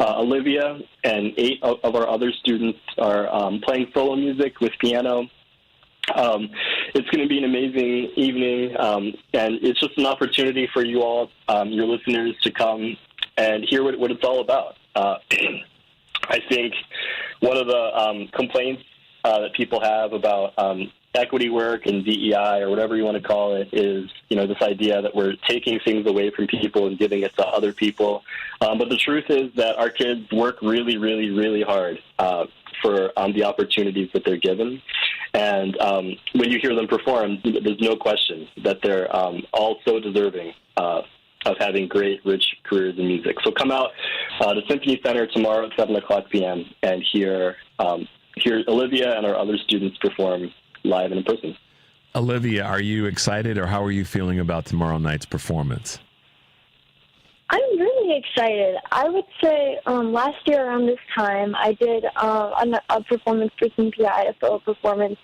Olivia and 8 of our other students are playing solo music with piano. It's going to be an amazing evening, and it's just an opportunity for you all, your listeners, to come and hear what it's all about. I think one of the complaints that people have about equity work and DEI, or whatever you want to call it, is this idea that we're taking things away from people and giving it to other people. But the truth is that our kids work really, really, really hard for the opportunities that they're given. And when you hear them perform, there's no question that they're all so deserving of having great, rich careers in music. So come out to Symphony Center tomorrow at 7 o'clock p.m. and hear Olivia and our other students perform live and in person. Olivia, are you excited, or how are you feeling about tomorrow night's performance? I'm really excited. I would say last year around this time, I did a performance for CMPI, a solo performance,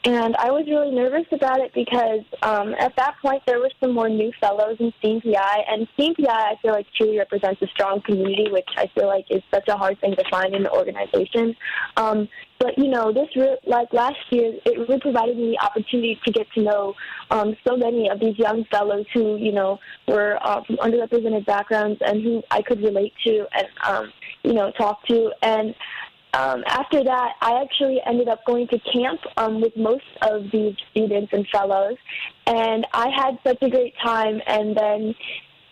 and I was really nervous about it because at that point there were some more new fellows in CMPI, and CMPI I feel like truly represents a strong community, which I feel like is such a hard thing to find in an organization. But, like last year, it really provided me the opportunity to get to know so many of these young fellows who, were from underrepresented backgrounds and who I could relate to and, talk to. And after that, I actually ended up going to camp with most of these students and fellows, and I had such a great time. And then,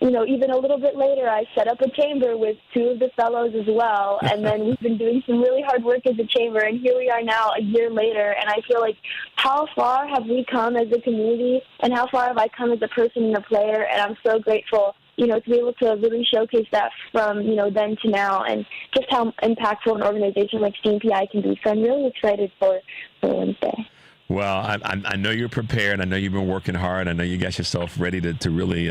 even a little bit later, I set up a chamber with 2 of the fellows as well, and then we've been doing some really hard work as a chamber, and here we are now a year later, and I feel like how far have we come as a community, and how far have I come as a person and a player, and I'm so grateful, to be able to really showcase that from, then to now, and just how impactful an organization like CMPI can be. So I'm really excited for Wednesday. Well, I know you're prepared. I know you've been working hard. I know you got yourself ready to really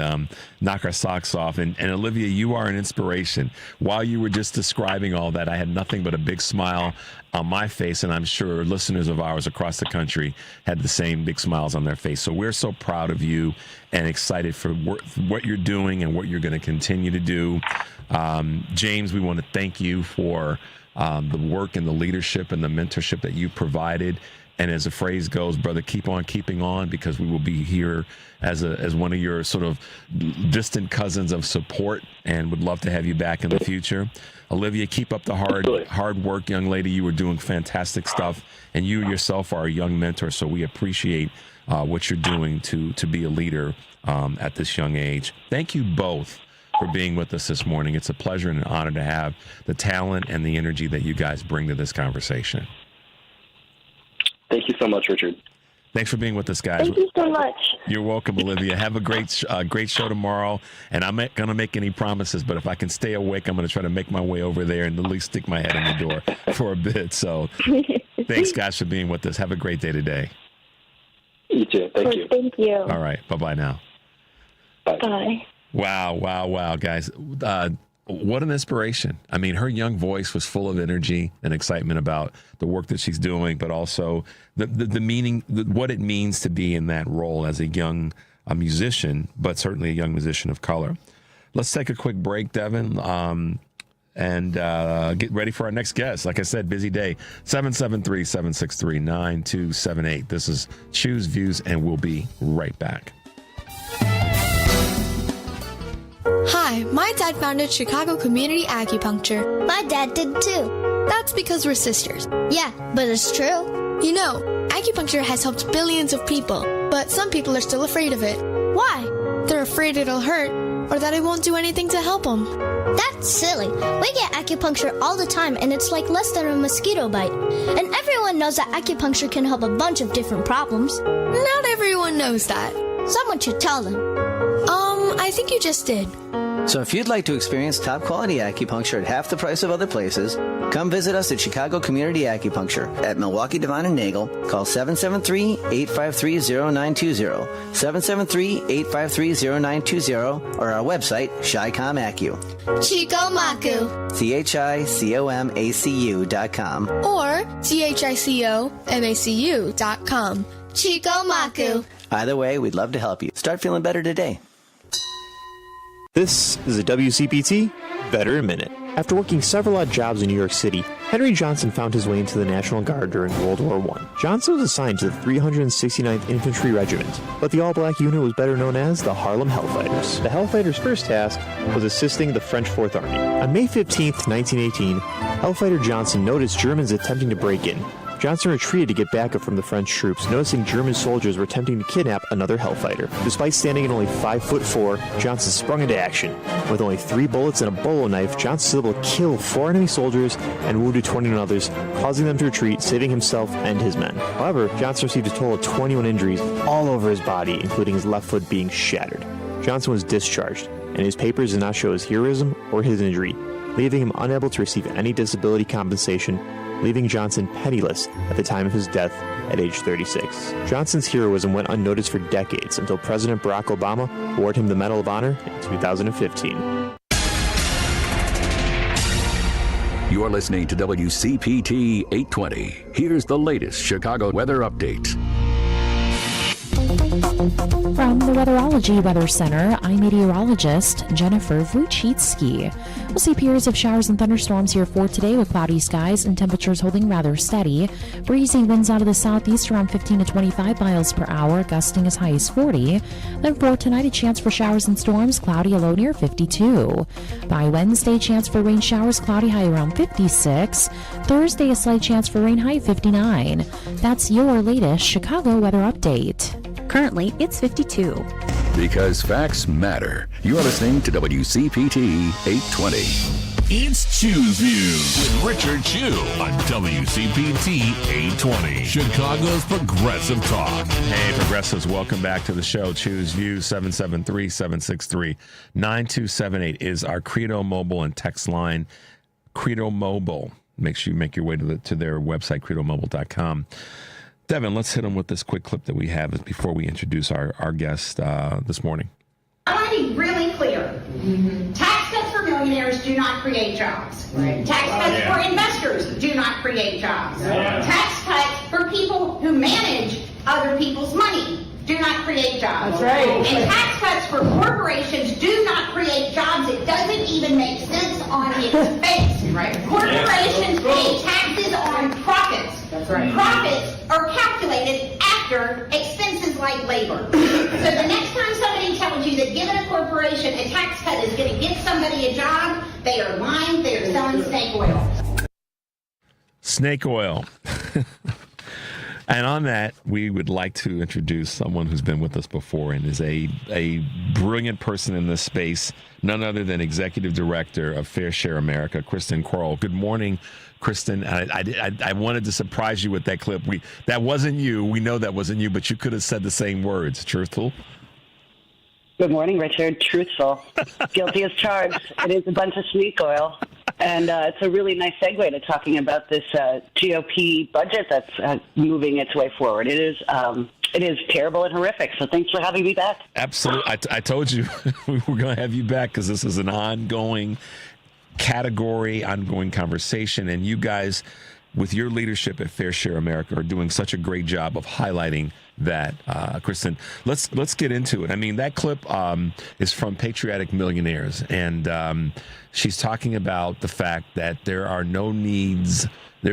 knock our socks off. And Olivia, you are an inspiration. While you were just describing all that, I had nothing but a big smile on my face, and I'm sure listeners of ours across the country had the same big smiles on their face. So we're so proud of you and excited for what you're doing and what you're going to continue to do. James, we want to thank you for the work and the leadership and the mentorship that you provided. And as the phrase goes, brother, keep on keeping on, because we will be here as one of your sort of distant cousins of support, and would love to have you back in the future. Olivia, keep up the hard work, young lady. You were doing fantastic stuff, and you yourself are a young mentor, so we appreciate what you're doing to be a leader at this young age. Thank you both for being with us this morning. It's a pleasure and an honor to have the talent and the energy that you guys bring to this conversation. Thank you so much, Richard. Thanks for being with us, guys. Thank you so much. You're welcome, Olivia. Have a great show tomorrow. And I'm not going to make any promises, but if I can stay awake, I'm going to try to make my way over there and at least stick my head in the door for a bit. So thanks, guys, for being with us. Have a great day today. You too. Thank you. Thank you. All right. Bye-bye now. Bye. Wow, guys. What an inspiration. I mean, her young voice was full of energy and excitement about the work that she's doing, but also the meaning, what it means to be in that role as a young musician, but certainly a young musician of color. Let's take a quick break, Devin, and get ready for our next guest. Like I said, busy day. 773-763-9278. This is Choose Views, and we'll be right back. Hi, my dad founded Chicago Community Acupuncture. My dad did too. That's because we're sisters. Yeah, but it's true. You know, acupuncture has helped billions of people, but some people are still afraid of it. Why? They're afraid it'll hurt, or that it won't do anything to help them. That's silly. We get acupuncture all the time, and it's like less than a mosquito bite. And everyone knows that acupuncture can help a bunch of different problems. Not everyone knows that. Someone should tell them. I think you just did. So if you'd like to experience top-quality acupuncture at half the price of other places, come visit us at Chicago Community Acupuncture at Milwaukee, Devine, and Nagel. Call 773-853-0920, 773-853-0920, or our website, Chi-Com Acu. Chicomacu. CHICOMACU.com. Or CHICOMACU.com. Chicomacu. Either way, we'd love to help you. Start feeling better today. This is a WCPT Better in Minute. After working several odd jobs in New York City, Henry Johnson found his way into the National Guard during World War I. Johnson was assigned to the 369th Infantry Regiment, but the all-black unit was better known as the Harlem Hellfighters. The Hellfighters' first task was assisting the French Fourth Army. On May 15, 1918, Hellfighter Johnson noticed Germans attempting to break in. Johnson retreated to get backup from the French troops, noticing German soldiers were attempting to kidnap another Hellfighter. Despite standing at only 5'4", Johnson sprung into action. With only 3 bullets and a bolo knife, Johnson was able to kill 4 enemy soldiers and wounded 21 others, causing them to retreat, saving himself and his men. However, Johnson received a total of 21 injuries all over his body, including his left foot being shattered. Johnson was discharged, and his papers did not show his heroism or his injury, leaving him unable to receive any disability compensation, leaving Johnson penniless at the time of his death at age 36. Johnson's heroism went unnoticed for decades until President Barack Obama awarded him the Medal of Honor in 2015. You're listening to WCPT 820. Here's the latest Chicago weather update. From the Weatherology Weather Center, I'm meteorologist Jennifer Wojcicki. We'll see periods of showers and thunderstorms here for today with cloudy skies and temperatures holding rather steady. Breezy winds out of the southeast around 15 to 25 miles per hour, gusting as high as 40. Then for tonight, a chance for showers and storms, cloudy, a low near 52. By Wednesday, chance for rain showers, cloudy, high around 56. Thursday, a slight chance for rain, high 59. That's your latest Chicago weather update. Currently, it's 52. Because facts matter. You're listening to WCPT 820. It's Choose Views with Richard Chu on WCPT 820, Chicago's Progressive Talk. Hey, Progressives, welcome back to the show. Choose Views. 773-763-9278 is our Credo Mobile and text line. Credo Mobile. Make sure you make your way to their website, credomobile.com. Devin, let's hit them with this quick clip that we have before we introduce our guest this morning. I want to be really clear. Tax cuts for millionaires do not create jobs. Right. Tax cuts for investors do not create jobs. Tax cuts for people who manage other people's money do not create jobs. That's right. And tax cuts for corporations do not create jobs. It doesn't even make sense on its face. Right. Corporations pay taxes on profits. That's right. Profits are calculated after expenses like labor. So the next time somebody tells you that giving a corporation a tax cut is going to get somebody a job, they are lying. They are selling snake oil. Snake oil. And on that, we would like to introduce someone who's been with us before and is a brilliant person in this space, none other than Executive Director of Fair Share America, Kristen Crowell. Good morning, Kristen. I wanted to surprise you with that clip. That wasn't you. We know that wasn't you, but you could have said the same words. Truthful? Good morning, Richard. Truthful. Guilty as charged. It is a bunch of snake oil. And it's a really nice segue to talking about this GOP budget that's moving its way forward. It is terrible and horrific. So thanks for having me back. Absolutely. I told you we were going to have you back because this is an ongoing category, ongoing conversation. And you guys, with your leadership at Fair Share America, are doing such a great job of highlighting that. Kristen, let's get into it. I mean, that clip is from Patriotic Millionaires, and she's talking about the fact that there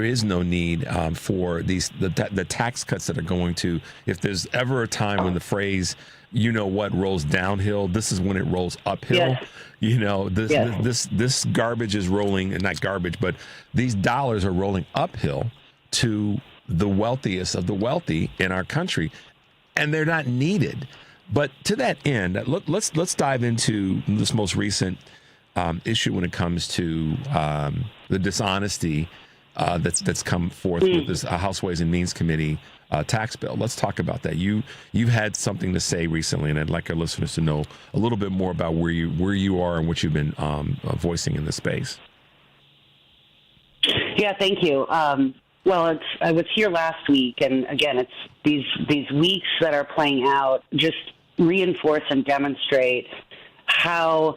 is no need for the tax cuts that are going to, if there's ever a time when the phrase, you know what, rolls downhill, this is when it rolls uphill. Yes. You know, this garbage is rolling, not garbage, but these dollars are rolling uphill to the wealthiest of the wealthy in our country, and they're not needed. But to that end, let's dive into this most recent issue when it comes to the dishonesty that's come forth with this House Ways and Means Committee tax bill. Let's talk about that. You've had something to say recently, and I'd like our listeners to know a little bit more about where you are and what you've been voicing in this space. Yeah, thank you. Well, I was here last week, and again, it's these weeks that are playing out just reinforce and demonstrate how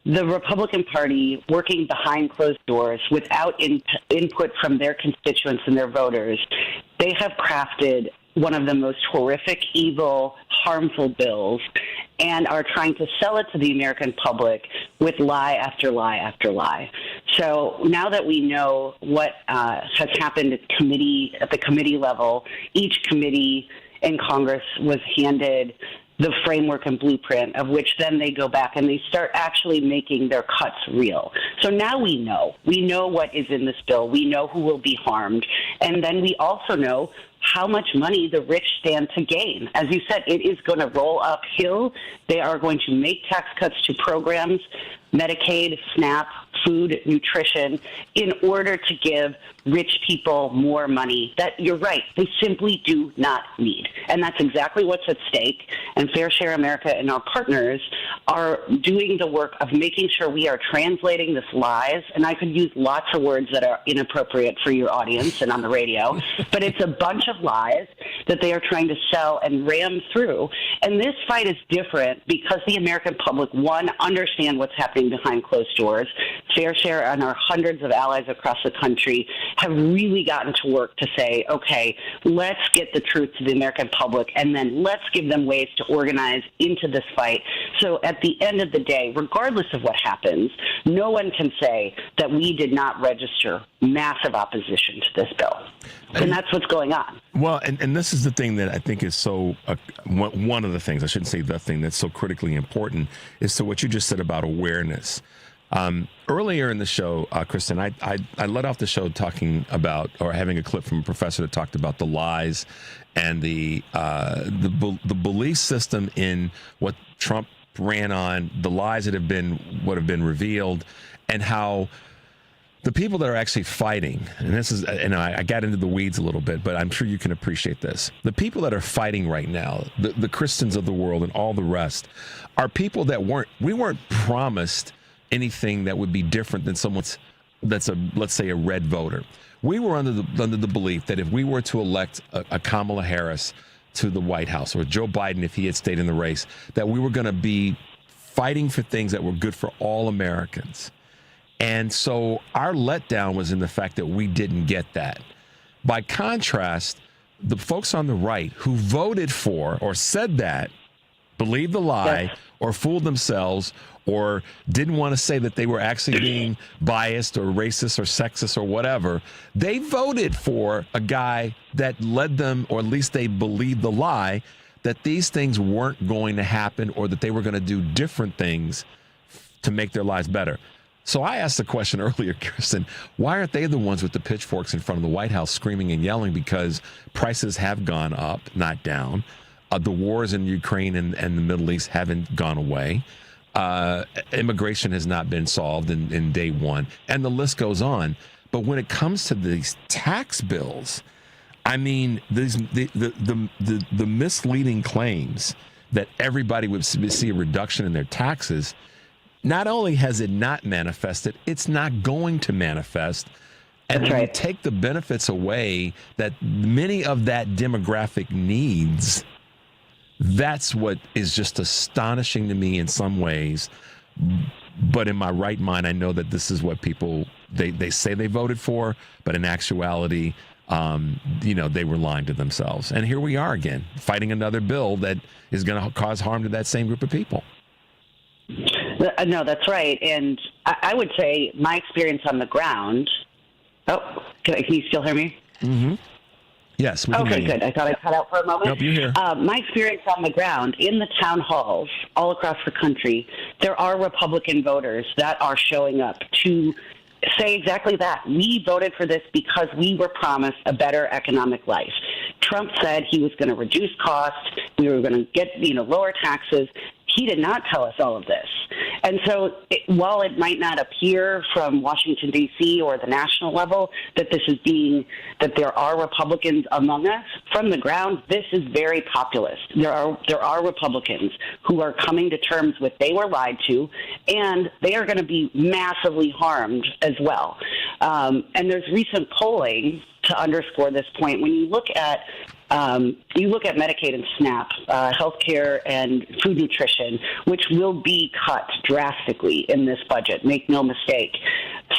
the Republican Party, working behind closed doors without input from their constituents and their voters, they have crafted one of the most horrific, evil, harmful bills and are trying to sell it to the American public with lie after lie after lie. So now that we know what has happened at the committee level, each committee in Congress was handed the framework and blueprint of which then they go back and they start actually making their cuts real. So now we know what is in this bill. We know who will be harmed. And then we also know how much money the rich stand to gain. As you said, it is going to roll uphill. They are going to make tax cuts to programs, Medicaid, SNAP, food, nutrition, in order to give rich people more money that, you're right, they simply do not need. And that's exactly what's at stake. And Fair Share America and our partners are doing the work of making sure we are translating this lies. And I could use lots of words that are inappropriate for your audience and on the radio, but it's a bunch of lies that they are trying to sell and ram through. And this fight is different because the American public, one, understand what's happening behind closed doors. Fair Share and our hundreds of allies across the country have really gotten to work to say, okay, let's get the truth to the American public, and then let's give them ways to organize into this fight. So at the end of the day, regardless of what happens, no one can say that we did not register massive opposition to this bill. And that's what's going on. Well, and this is the thing that I think is so, one of the things, I shouldn't say the thing that's so critically important, is to what you just said about awareness. Earlier in the show, Kristen, I led off the show talking about, or having a clip from a professor that talked about the lies and the belief system in what Trump ran on, the lies that have been revealed, and how the people that are actually fighting, and this is, and I got into the weeds a little bit, but I'm sure you can appreciate this. The people that are fighting right now, the Christians of the world and all the rest, are people that we weren't promised anything that would be different than someone's that's let's say a red voter. We were under the belief that if we were to elect a Kamala Harris to the White House, or Joe Biden if he had stayed in the race, that we were going to be fighting for things that were good for all Americans. And so our letdown was in the fact that we didn't get that. By contrast, the folks on the right who voted for or said that, believed the lie, or fooled themselves, or didn't want to say that they were actually being biased or racist or sexist or whatever, they voted for a guy that led them, or at least they believed the lie, that these things weren't going to happen, or that they were going to do different things to make their lives better. So I asked the question earlier, Kristen, why aren't they the ones with the pitchforks in front of the White House screaming and yelling because prices have gone up, not down? The wars in Ukraine and the Middle East haven't gone away. Immigration has not been solved in day one, and the list goes on. But when it comes to these tax bills, I mean, the misleading claims that everybody would see a reduction in their taxes. Not only has it not manifested, it's not going to manifest. And when you take the benefits away that many of that demographic needs, that's what is just astonishing to me in some ways. But in my right mind, I know that this is what people, they say they voted for, but in actuality, they were lying to themselves. And here we are again, fighting another bill that is going to cause harm to that same group of people. No, that's right. And I would say my experience on the ground. Oh, can you still hear me? Mm-hmm. Yes, we can hear you. Good. I thought I cut out for a moment. Nope, you're here. My experience on the ground, in the town halls all across the country, there are Republican voters that are showing up to say exactly that. We voted for this because we were promised a better economic life. Trump said he was going to reduce costs. We were going to get, lower taxes. He did not tell us all of this. And so while it might not appear from Washington, D.C. or the national level that that there are Republicans among us, from the ground, this is very populist. There are Republicans who are coming to terms with they were lied to, and they are going to be massively harmed as well. And there's recent polling to underscore this point. When you look at Medicaid and SNAP, healthcare and food nutrition, which will be cut drastically in this budget, make no mistake.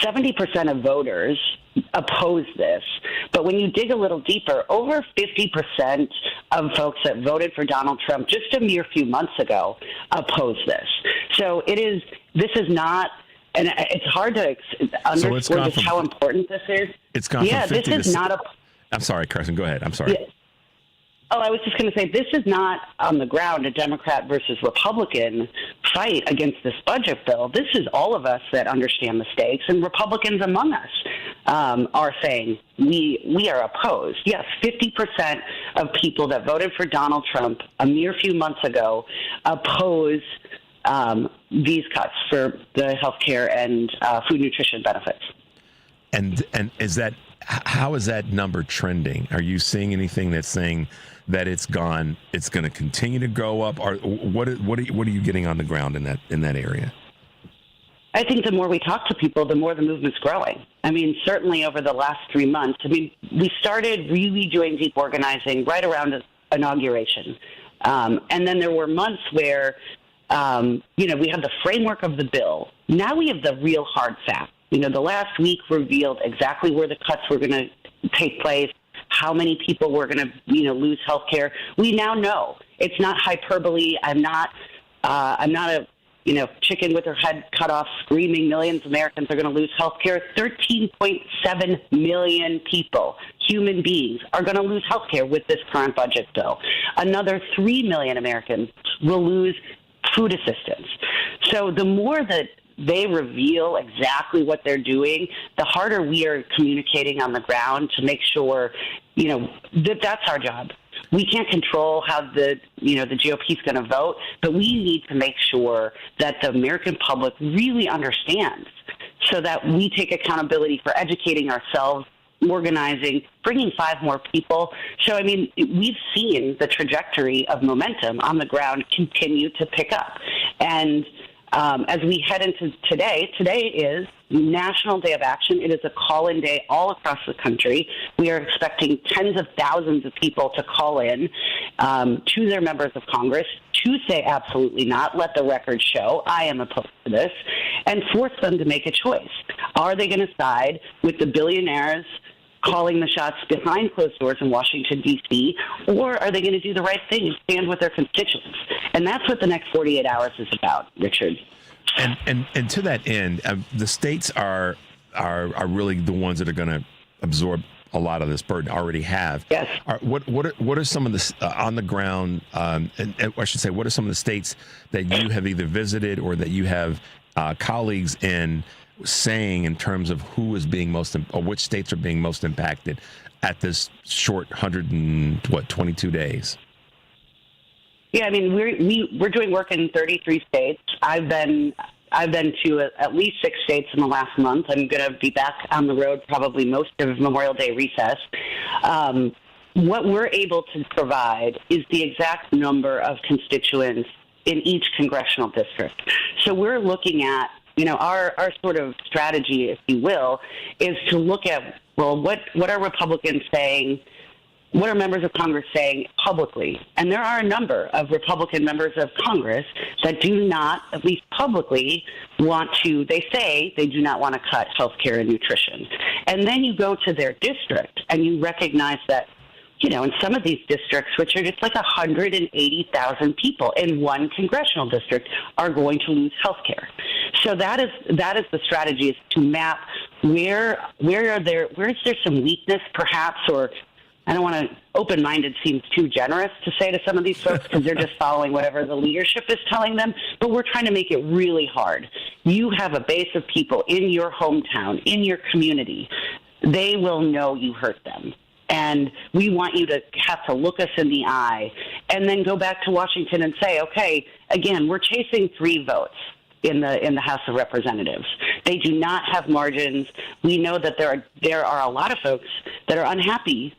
70% of voters oppose this. But when you dig a little deeper, over 50% of folks that voted for Donald Trump just a mere few months ago oppose this. So this is not, and it's hard to underscore just how important this is. It's gone from 50 this is not a... I'm sorry, Carson, go ahead. I'm sorry. Yeah. Oh, I was just going to say, this is not on the ground a Democrat versus Republican fight against this budget bill. This is all of us that understand the stakes, and Republicans among us are saying we are opposed. Yes, 50% of people that voted for Donald Trump a mere few months ago oppose these cuts for the health care and food nutrition benefits. And how is that number trending? Are you seeing anything that's saying that it's going to continue to go up? Or what are you getting on the ground in that area? I think the more we talk to people, the more the movement's growing. I mean, certainly over the last 3 months. I mean, we started really doing deep organizing right around inauguration. And then there were months where, we had the framework of the bill. Now we have the real hard facts. The last week revealed exactly where the cuts were going to take place, how many people were going to, lose health care. We now know. It's not hyperbole. I'm not a, chicken with her head cut off screaming millions of Americans are going to lose health care. 13.7 million people, human beings, are going to lose health care with this current budget bill. Another 3 million Americans will lose food assistance. So the more that they reveal exactly what they're doing, the harder we are communicating on the ground to make sure, that's our job. We can't control how the GOP is going to vote, but we need to make sure that the American public really understands so that we take accountability for educating ourselves, organizing, bringing 5 more people. So, we've seen the trajectory of momentum on the ground continue to pick up. And as we head into today is National Day of Action. It is a call-in day all across the country. We are expecting tens of thousands of people to call in to their members of Congress to say absolutely not, let the record show, I am opposed to this, and force them to make a choice. Are they going to side with the billionaires calling the shots behind closed doors in Washington, D.C., or are they going to do the right thing and stand with their constituents? And that's what the next 48 hours is about, Richard. And to that end, the states are really the ones that are going to absorb a lot of this burden, already have. Yes. What are some of the on the ground, and I should say, what are some of the states that you have either visited or that you have colleagues in saying in terms of who is being or which states are being most impacted at this short 22 days? Yeah, I mean, we're doing work in 33 states. I've been to at least 6 states in the last month. I'm going to be back on the road probably most of Memorial Day recess. What we're able to provide is the exact number of constituents in each congressional district. So we're looking at, our sort of strategy, if you will, is to look at, well, what are Republicans saying? What are members of Congress saying publicly? And there are a number of Republican members of Congress that do not, at least publicly, they say they do not want to cut health care and nutrition. And then you go to their district and you recognize that, in some of these districts, which are just like 180,000 people in one congressional district, are going to lose health care. So that is the strategy, is to map where is there some weakness perhaps, or I don't want to, open-minded seems too generous to say to some of these folks because they're just following whatever the leadership is telling them, but we're trying to make it really hard. You have a base of people in your hometown, in your community. They will know you hurt them. And we want you to have to look us in the eye and then go back to Washington and say, okay, again, we're chasing 3 votes in the House of Representatives. They do not have margins. We know that there are a lot of folks that are unhappy,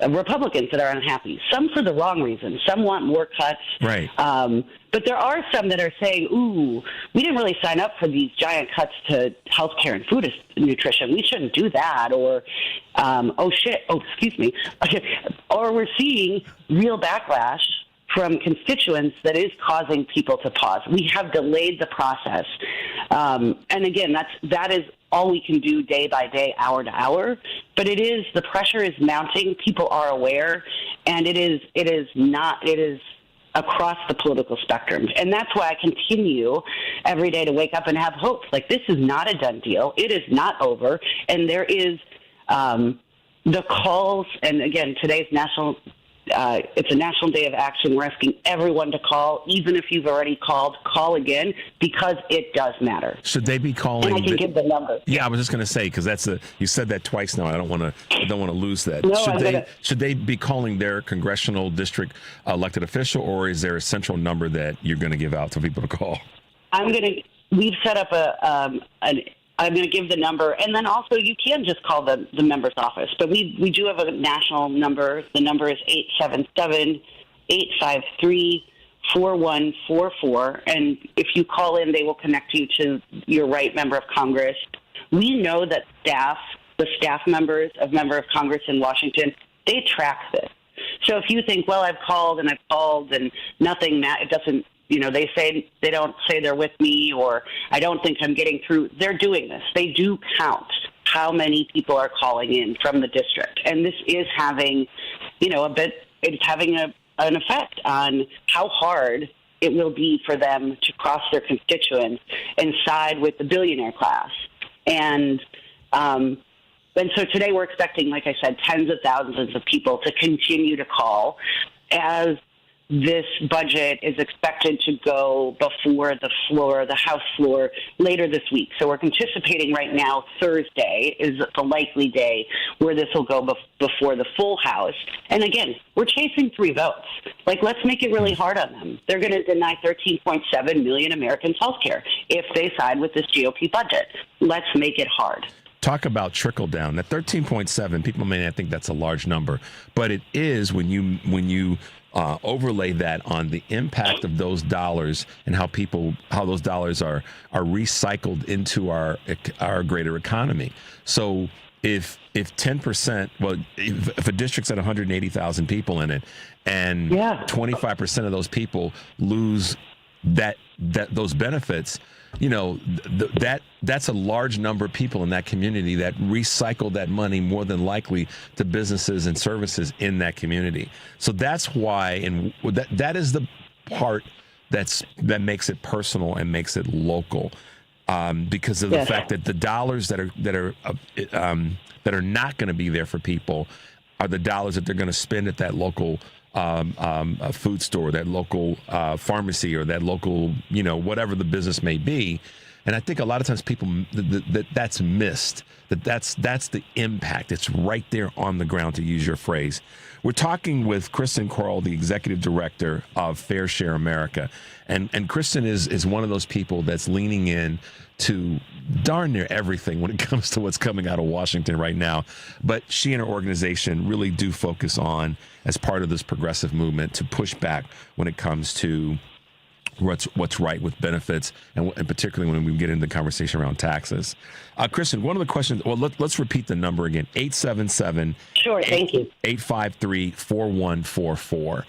Republicans that are unhappy, some for the wrong reasons. Some want more cuts. Right. But there are some that are saying, ooh, we didn't really sign up for these giant cuts to health care and food nutrition. We shouldn't do that. Or, excuse me. Or we're seeing real backlash from constituents that is causing people to pause. We have delayed the process. And again, that is all we can do day by day, hour to hour. But the pressure is mounting. People are aware, and it is across the political spectrum. And that's why I continue every day to wake up and have hope. Like, this is not a done deal. It is not over. And there is the calls, and again, today's it's a National Day of Action. We're asking everyone to call. Even if you've already called, call again, because it does matter. Should they be calling? And I can give the number. Yeah, I was just going to say, because you said that twice now. I don't want to lose that. No, should they be calling their congressional district elected official, or is there a central number that you're going to give out to people to call? We've set up I'm going to give the number, and then also you can just call the member's office. But we do have a national number. The number is 877-853-4144. And if you call in, they will connect you to your right member of Congress. We know that the staff members of member of Congress in Washington, they track this. So if you think, well, I've called and nothing, it doesn't, they don't say they're with me, or I don't think I'm getting through. They're doing this. They do count how many people are calling in from the district. And this is having, it's having an effect on how hard it will be for them to cross their constituents and side with the billionaire class. And so today we're expecting, like I said, tens of thousands of people to continue to call as this budget is expected to go before the House floor later this week. So we're anticipating right now Thursday is the likely day where this will go before the full House. And again, we're chasing 3 votes. Like, let's make it really hard on them. They're going to deny 13.7 million Americans health care if they side with this GOP budget. Let's make it hard. Talk about trickle down. That 13.7, people may not think that's a large number, but it is when you overlay that on the impact of those dollars and how those dollars are recycled into our greater economy. So if 10%, if a district's at 180,000 people in it, and 25% of those people lose those benefits, that's a large number of people in that community that recycle that money more than likely to businesses and services in that community. So that's why, and that is the part that makes it personal and makes it local, because of the fact that the dollars that are not going to be there for people are the dollars that they're going to spend at that local a food store, that local pharmacy, or that local, whatever the business may be. And I think a lot of times people that's missed. That's the impact. It's right there on the ground, to use your phrase. We're talking with Kristen Crowell, the executive director of Fair Share America, and Kristen is one of those people that's leaning in to darn near everything when it comes to what's coming out of Washington right now. But she and her organization really do focus on, as part of this progressive movement, to push back when it comes to what's right with benefits, and particularly when we get into the conversation around taxes. Kristen, one of the questions, well, let's repeat the number again, 877 Sure, thank you. 853-4144.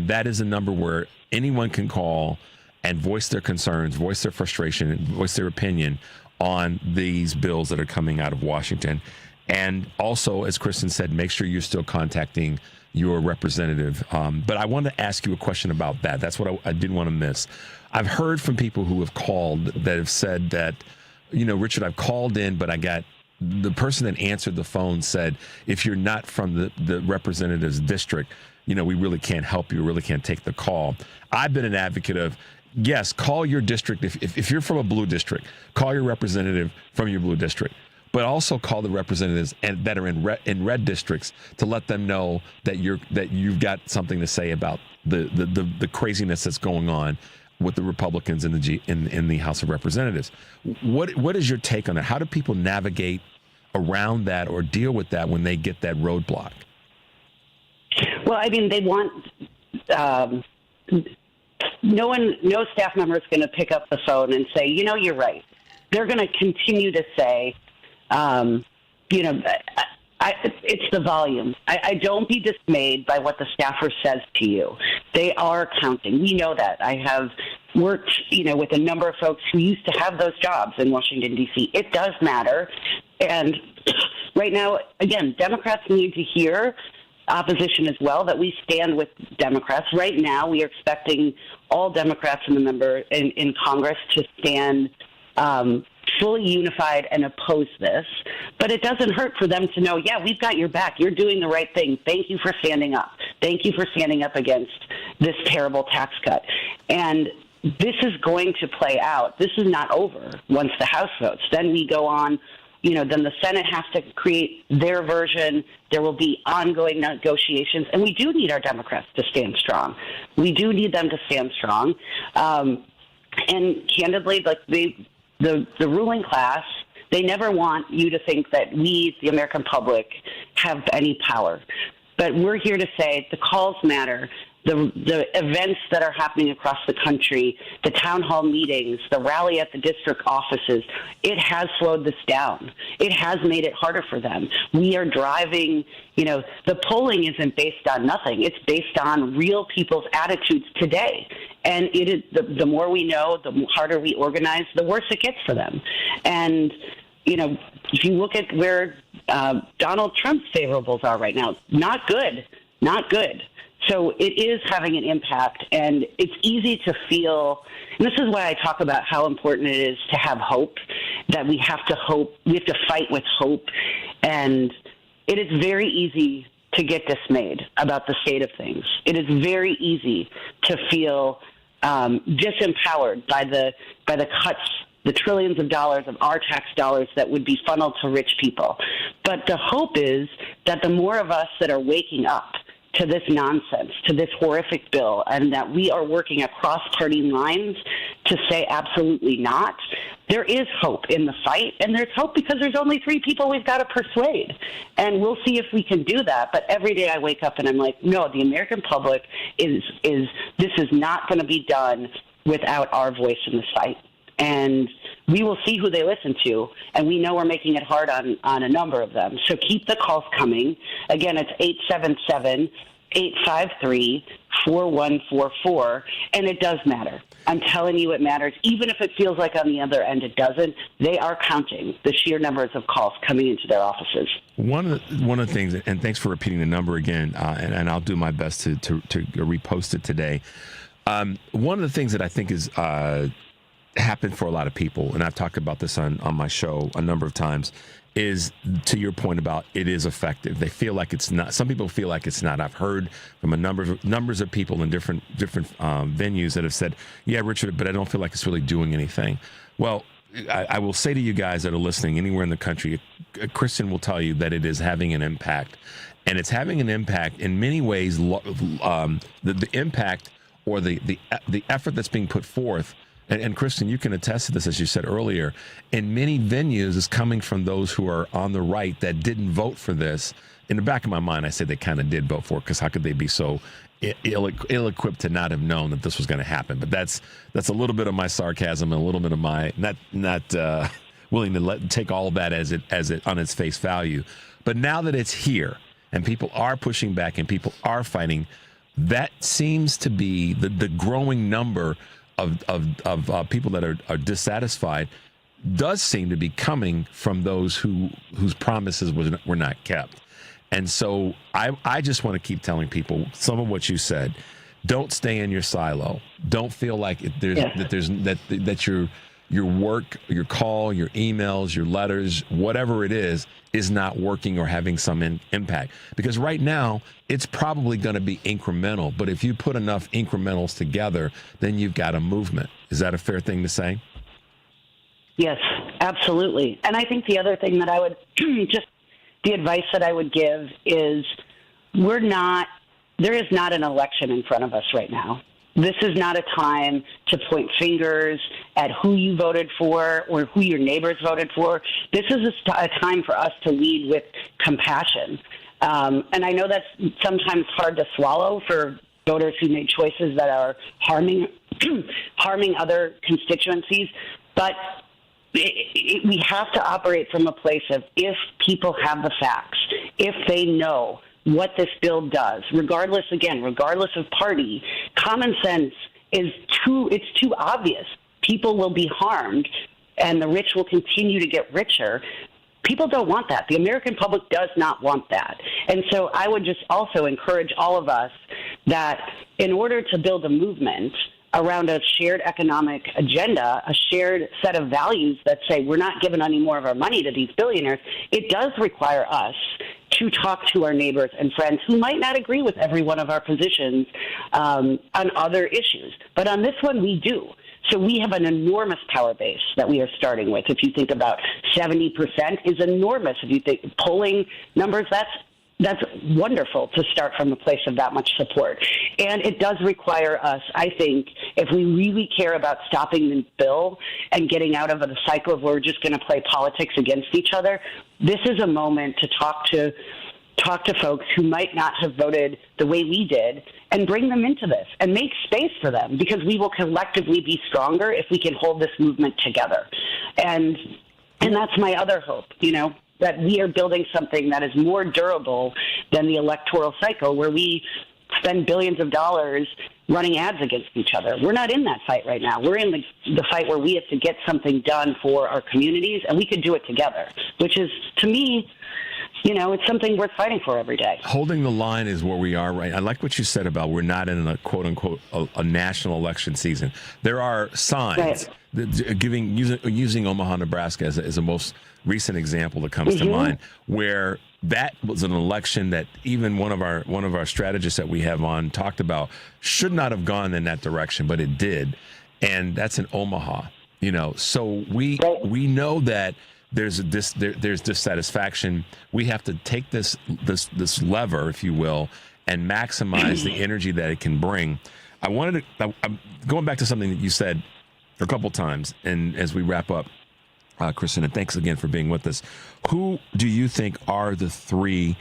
That is a number where anyone can call and voice their concerns, voice their frustration, and voice their opinion on these bills that are coming out of Washington. And also, as Kristen said, make sure you're still contacting your representative. But I wanted to ask you a question about that. That's what I didn't want to miss. I've heard from people who have called that have said that, Richard, I've called in, but I got the person that answered the phone said, if you're not from the representative's district, we really can't help you, really can't take the call. I've been an advocate of, yes, call your district. If you're from a blue district, call your representative from your blue district. But also call the representatives that are in red districts to let them know that you've got something to say about the craziness that's going on with the Republicans in the House of Representatives. What is your take on that? How do people navigate around that or deal with that when they get that roadblock? Well, I mean, they want no staff member is going to pick up the phone and say, you're right. They're going to continue to say, it's the volume. I don't be dismayed by what the staffer says to you. They are counting. We know that. I have worked, with a number of folks who used to have those jobs in Washington, D.C. It does matter. And right now, again, Democrats need to hear opposition as well, that we stand with Democrats. Right now, we are expecting all Democrats in Congress to stand fully unified and oppose this. But it doesn't hurt for them to know, yeah, we've got your back. You're doing the right thing. Thank you for standing up. Thank you for standing up against this terrible tax cut. And this is going to play out. This is not over once the House votes. Then we go on. Then the Senate has to create their version. There will be ongoing negotiations. And we do need our Democrats to stand strong. We do need them to stand strong. And candidly, like the ruling class, they never want you to think that we, the American public, have any power. But we're here to say the calls matter. The events that are happening across the country, the town hall meetings, the rally at the district offices, it has slowed this down. It has made it harder for them. We are driving, the polling isn't based on nothing. It's based on real people's attitudes today. And it is the more we know, the harder we organize, the worse it gets for them. And, if you look at where Donald Trump's favorables are right now, not good. So it is having an impact, and it's easy to feel, and this is why I talk about how important it is to have hope, that we have to fight with hope, and it is very easy to get dismayed about the state of things. It is very easy to feel disempowered by the cuts, the trillions of dollars of our tax dollars that would be funneled to rich people. But the hope is that the more of us that are waking up to this nonsense, to this horrific bill, and that we are working across party lines to say absolutely not, there is hope in the fight, and there's hope because there's only 3 people we've got to persuade. And we'll see if we can do that. But every day I wake up and I'm like, no, the American public this is not going to be done without our voice in this fight. And we will see who they listen to, and we know we're making it hard on a number of them. So keep the calls coming. Again, it's 877-853-4144, and it does matter. I'm telling you it matters. Even if it feels like on the other end it doesn't, they are counting the sheer numbers of calls coming into their offices. One of the things, and thanks for repeating the number again, and I'll do my best to repost it today. One of the things that I think is happened for a lot of people, and I've talked about this on my show a number of times, is to your point about it is effective. They feel like it's not. Some people feel like it's not. I've heard from a numbers of people in different venues that have said, yeah, Richard, but I don't feel like it's really doing anything. Well, I will say to you guys that are listening anywhere in the country, Kristen will tell you that it is having an impact. And it's having an impact in many ways. The impact or the effort that's being put forth, and Kristen, you can attest to this, as you said earlier, in many venues is coming from those who are on the right that didn't vote for this. In the back of my mind, I say they kind of did vote for it, because how could they be so ill-equipped to not have known that this was going to happen? But that's a little bit of my sarcasm and a little bit of my not willing to take all of that as it on its face value. But now that it's here and people are pushing back and people are fighting, that seems to be the growing number of people that are dissatisfied does seem to be coming from those whose promises were not kept. And so I just want to keep telling people some of what you said. Don't stay in your silo. Don't feel like that your work, your call, your emails, your letters, whatever it is not working or having some impact. Because right now, it's probably going to be incremental. But if you put enough incrementals together, then you've got a movement. Is that a fair thing to say? Yes, absolutely. And I think the other thing that I would the advice that I would give is there is not an election in front of us right now. This is not a time to point fingers at who you voted for or who your neighbors voted for. This is a time for us to lead with compassion. And I know that's sometimes hard to swallow for voters who made choices that are harming other constituencies, but we have to operate from a place of, if people have the facts, if they know what this bill does, regardless of party, common sense is too obvious. People will be harmed and the rich will continue to get richer. People don't want that. The American public does not want that. And so I would just also encourage all of us that in order to build a movement around a shared economic agenda, a shared set of values that say we're not giving any more of our money to these billionaires, it does require us to talk to our neighbors and friends who might not agree with every one of our positions on other issues. But on this one, we do. So we have an enormous power base that we are starting with. If you think about 70% is enormous. If you think polling numbers, that's wonderful to start from a place of that much support. And it does require us, I think, if we really care about stopping the bill and getting out of the cycle of where we're just going to play politics against each other, this is a moment to talk to folks who might not have voted the way we did and bring them into this and make space for them, because we will collectively be stronger if we can hold this movement together. And that's my other hope, that we are building something that is more durable than the electoral cycle where we spend billions of dollars running ads against each other. We're not in that fight right now. We're in the fight where we have to get something done for our communities, and we could do it together, which is, to me, it's something worth fighting for every day. Holding the line is where we are right. I like what you said about we're not in a quote unquote a national election season. There are signs using Omaha, Nebraska as a most recent example that comes to mind, where that was an election that even one of our strategists that we have on talked about should not have gone in that direction, but it did, and that's in Omaha. So we know that there's dissatisfaction. We have to take this lever, if you will, and maximize the energy that it can bring. I'm going back to something that you said a couple times, and as we wrap up, Kristen, and thanks again for being with us. Who do you think are the three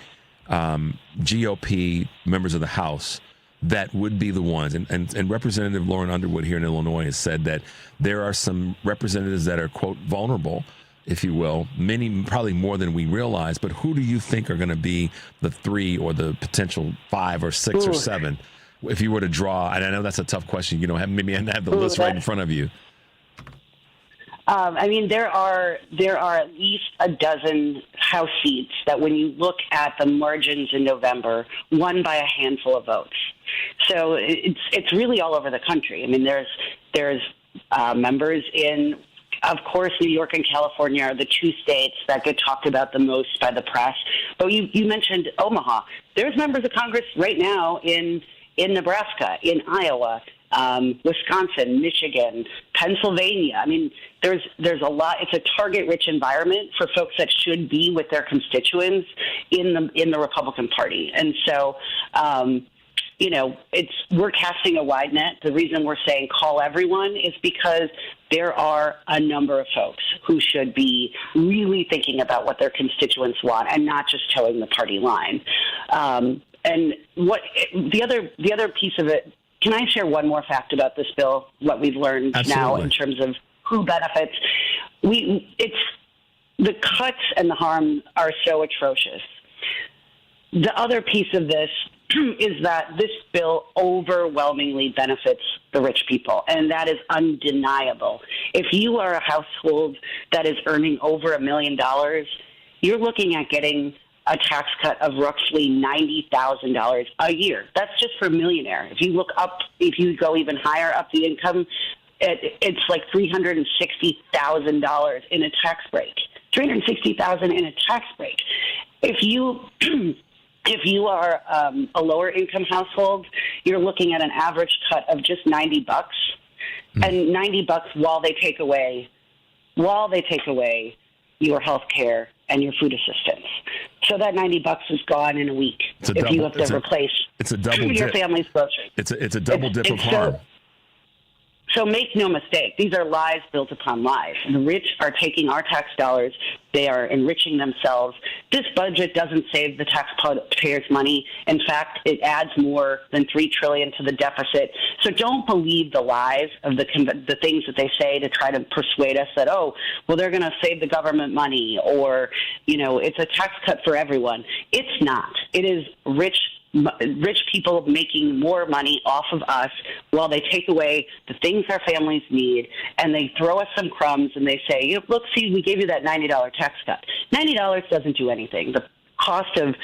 GOP members of the House that would be the ones? And Representative Lauren Underwood here in Illinois has said that there are some representatives that are, quote, vulnerable, if you will, many probably more than we realize. But who do you think are going to be the three or the potential 5 or 6 or 7 if you were to draw? And I know that's a tough question. Maybe I have the list right in front of you. There are at least a dozen House seats that, when you look at the margins in November, won by a handful of votes. So it's really all over the country. There's members in, of course, New York and California are the two states that get talked about the most by the press. But you mentioned Omaha. There's members of Congress right now in Nebraska, in Iowa, Wisconsin, Michigan, Pennsylvania. I mean, there's a lot. It's a target-rich environment for folks that should be with their constituents in the Republican Party. And so, we're casting a wide net. The reason we're saying call everyone is because there are a number of folks who should be really thinking about what their constituents want and not just towing the party line. And what the other piece of it, can I share one more fact about this bill, what we've learned now in terms of who benefits? The cuts and the harm are so atrocious. The other piece of this is that this bill overwhelmingly benefits the rich people, and that is undeniable. If you are a household that is earning over $1 million, you're looking at getting a tax cut of roughly $90,000 a year. That's just for a millionaire. If you go even higher up the income, it's like $360,000 in a tax break. $360,000 in a tax break. If you are a lower income household, you're looking at an average cut of just $90, and $90 while they take away your health care and your food assistance. So that $90 is gone in a week if you have to replace your family's groceries. It's a double dip of harm. So make no mistake, these are lies built upon lies. The rich are taking our tax dollars. They are enriching themselves. This budget doesn't save the taxpayers' money. In fact, it adds more than $3 trillion to the deficit. So don't believe the lies of the things that they say to try to persuade us that, they're going to save the government money, or, it's a tax cut for everyone. It's not. It is rich people making more money off of us while they take away the things our families need, and they throw us some crumbs and they say, look, see, we gave you that $90 tax cut. $90 doesn't do anything. The cost of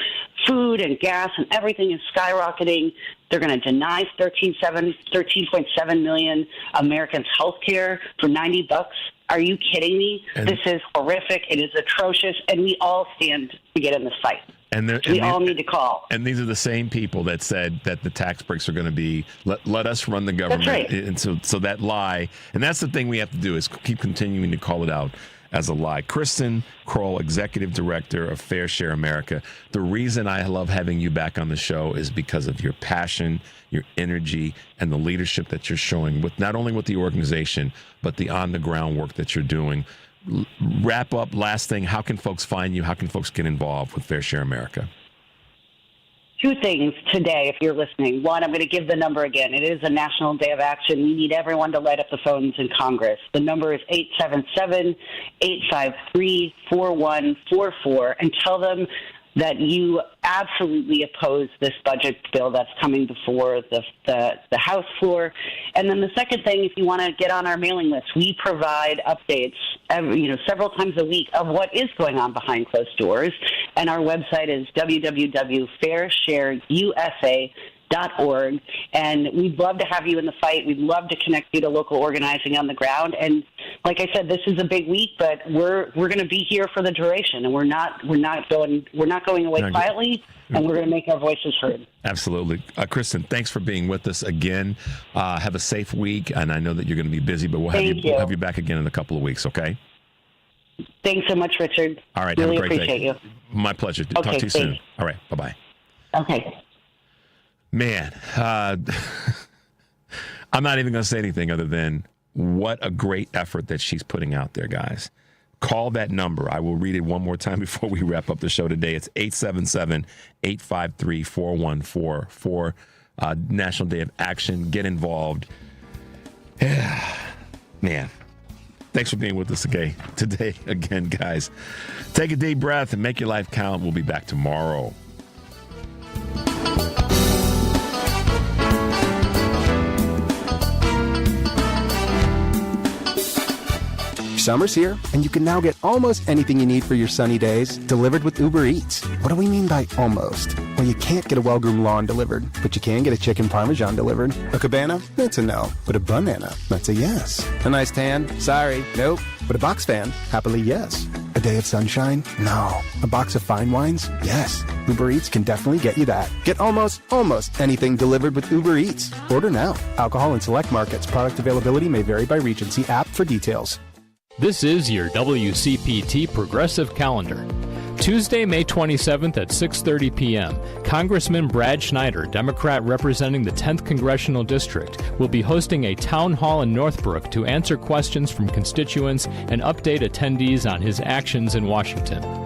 food and gas and everything is skyrocketing. They're going to deny 13.7 million Americans health care for $90. Are you kidding me? This is horrific. It is atrocious, and we all stand to get in this fight. We all need to call. And these are the same people that said that the tax breaks are going to be, let us run the government. That's right. And so that lie, and that's the thing we have to do, is keep continuing to call it out as a lie. Kristen Crowell, Executive Director of Fair Share America. The reason I love having you back on the show is because of your passion, your energy, and the leadership that you're showing, with not only with the organization, but the on-the-ground work that you're doing. Wrap up, last thing, how can folks find you? How can folks get involved with Fair Share America? Two things today, if you're listening. One, I'm going to give the number again. It is a National Day of Action. We need everyone to light up the phones in Congress. The number is 877-853-4144, and tell them that you absolutely oppose this budget bill that's coming before the House floor. And then the second thing, if you want to get on our mailing list, we provide updates several times a week of what is going on behind closed doors. And our website is www.fairshareusa.org. And we'd love to have you in the fight. We'd love to connect you to local organizing on the ground. And like I said, this is a big week, but we're going to be here for the duration, and we're not going away quietly, and we're going to make our voices heard. Absolutely. Kristen, thanks for being with us again. Have a safe week, and I know that you're going to be busy, but we'll have you back again in a couple of weeks, okay? Thanks so much, Richard. All right, really have a great appreciate day. You. My pleasure. Okay, Talk to you thanks. soon. All right, bye-bye. Okay. Man, I'm not even going to say anything other than what a great effort that she's putting out there, guys. Call that number. I will read it one more time before we wrap up the show today. It's 877-853-4144 for National Day of Action. Get involved. Man, thanks for being with us today again, guys. Take a deep breath and make your life count. We'll be back tomorrow. Summer's here, and you can now get almost anything you need for your sunny days delivered with Uber Eats. What do we mean by almost? Well, you can't get a well-groomed lawn delivered, but you can get a chicken parmesan delivered. A cabana? That's a no. But a banana? That's a yes. A nice tan? Sorry, nope. But a box fan? Happily yes. A day of sunshine? No. A box of fine wines? Yes. Uber Eats can definitely get you that. Get almost anything delivered with Uber Eats. Order now. Alcohol in select markets. Product availability may vary by region. See app for details. This is your WCPT Progressive Calendar. Tuesday, May 27th at 6:30 p.m., Congressman Brad Schneider, Democrat representing the 10th Congressional District, will be hosting a town hall in Northbrook to answer questions from constituents and update attendees on his actions in Washington.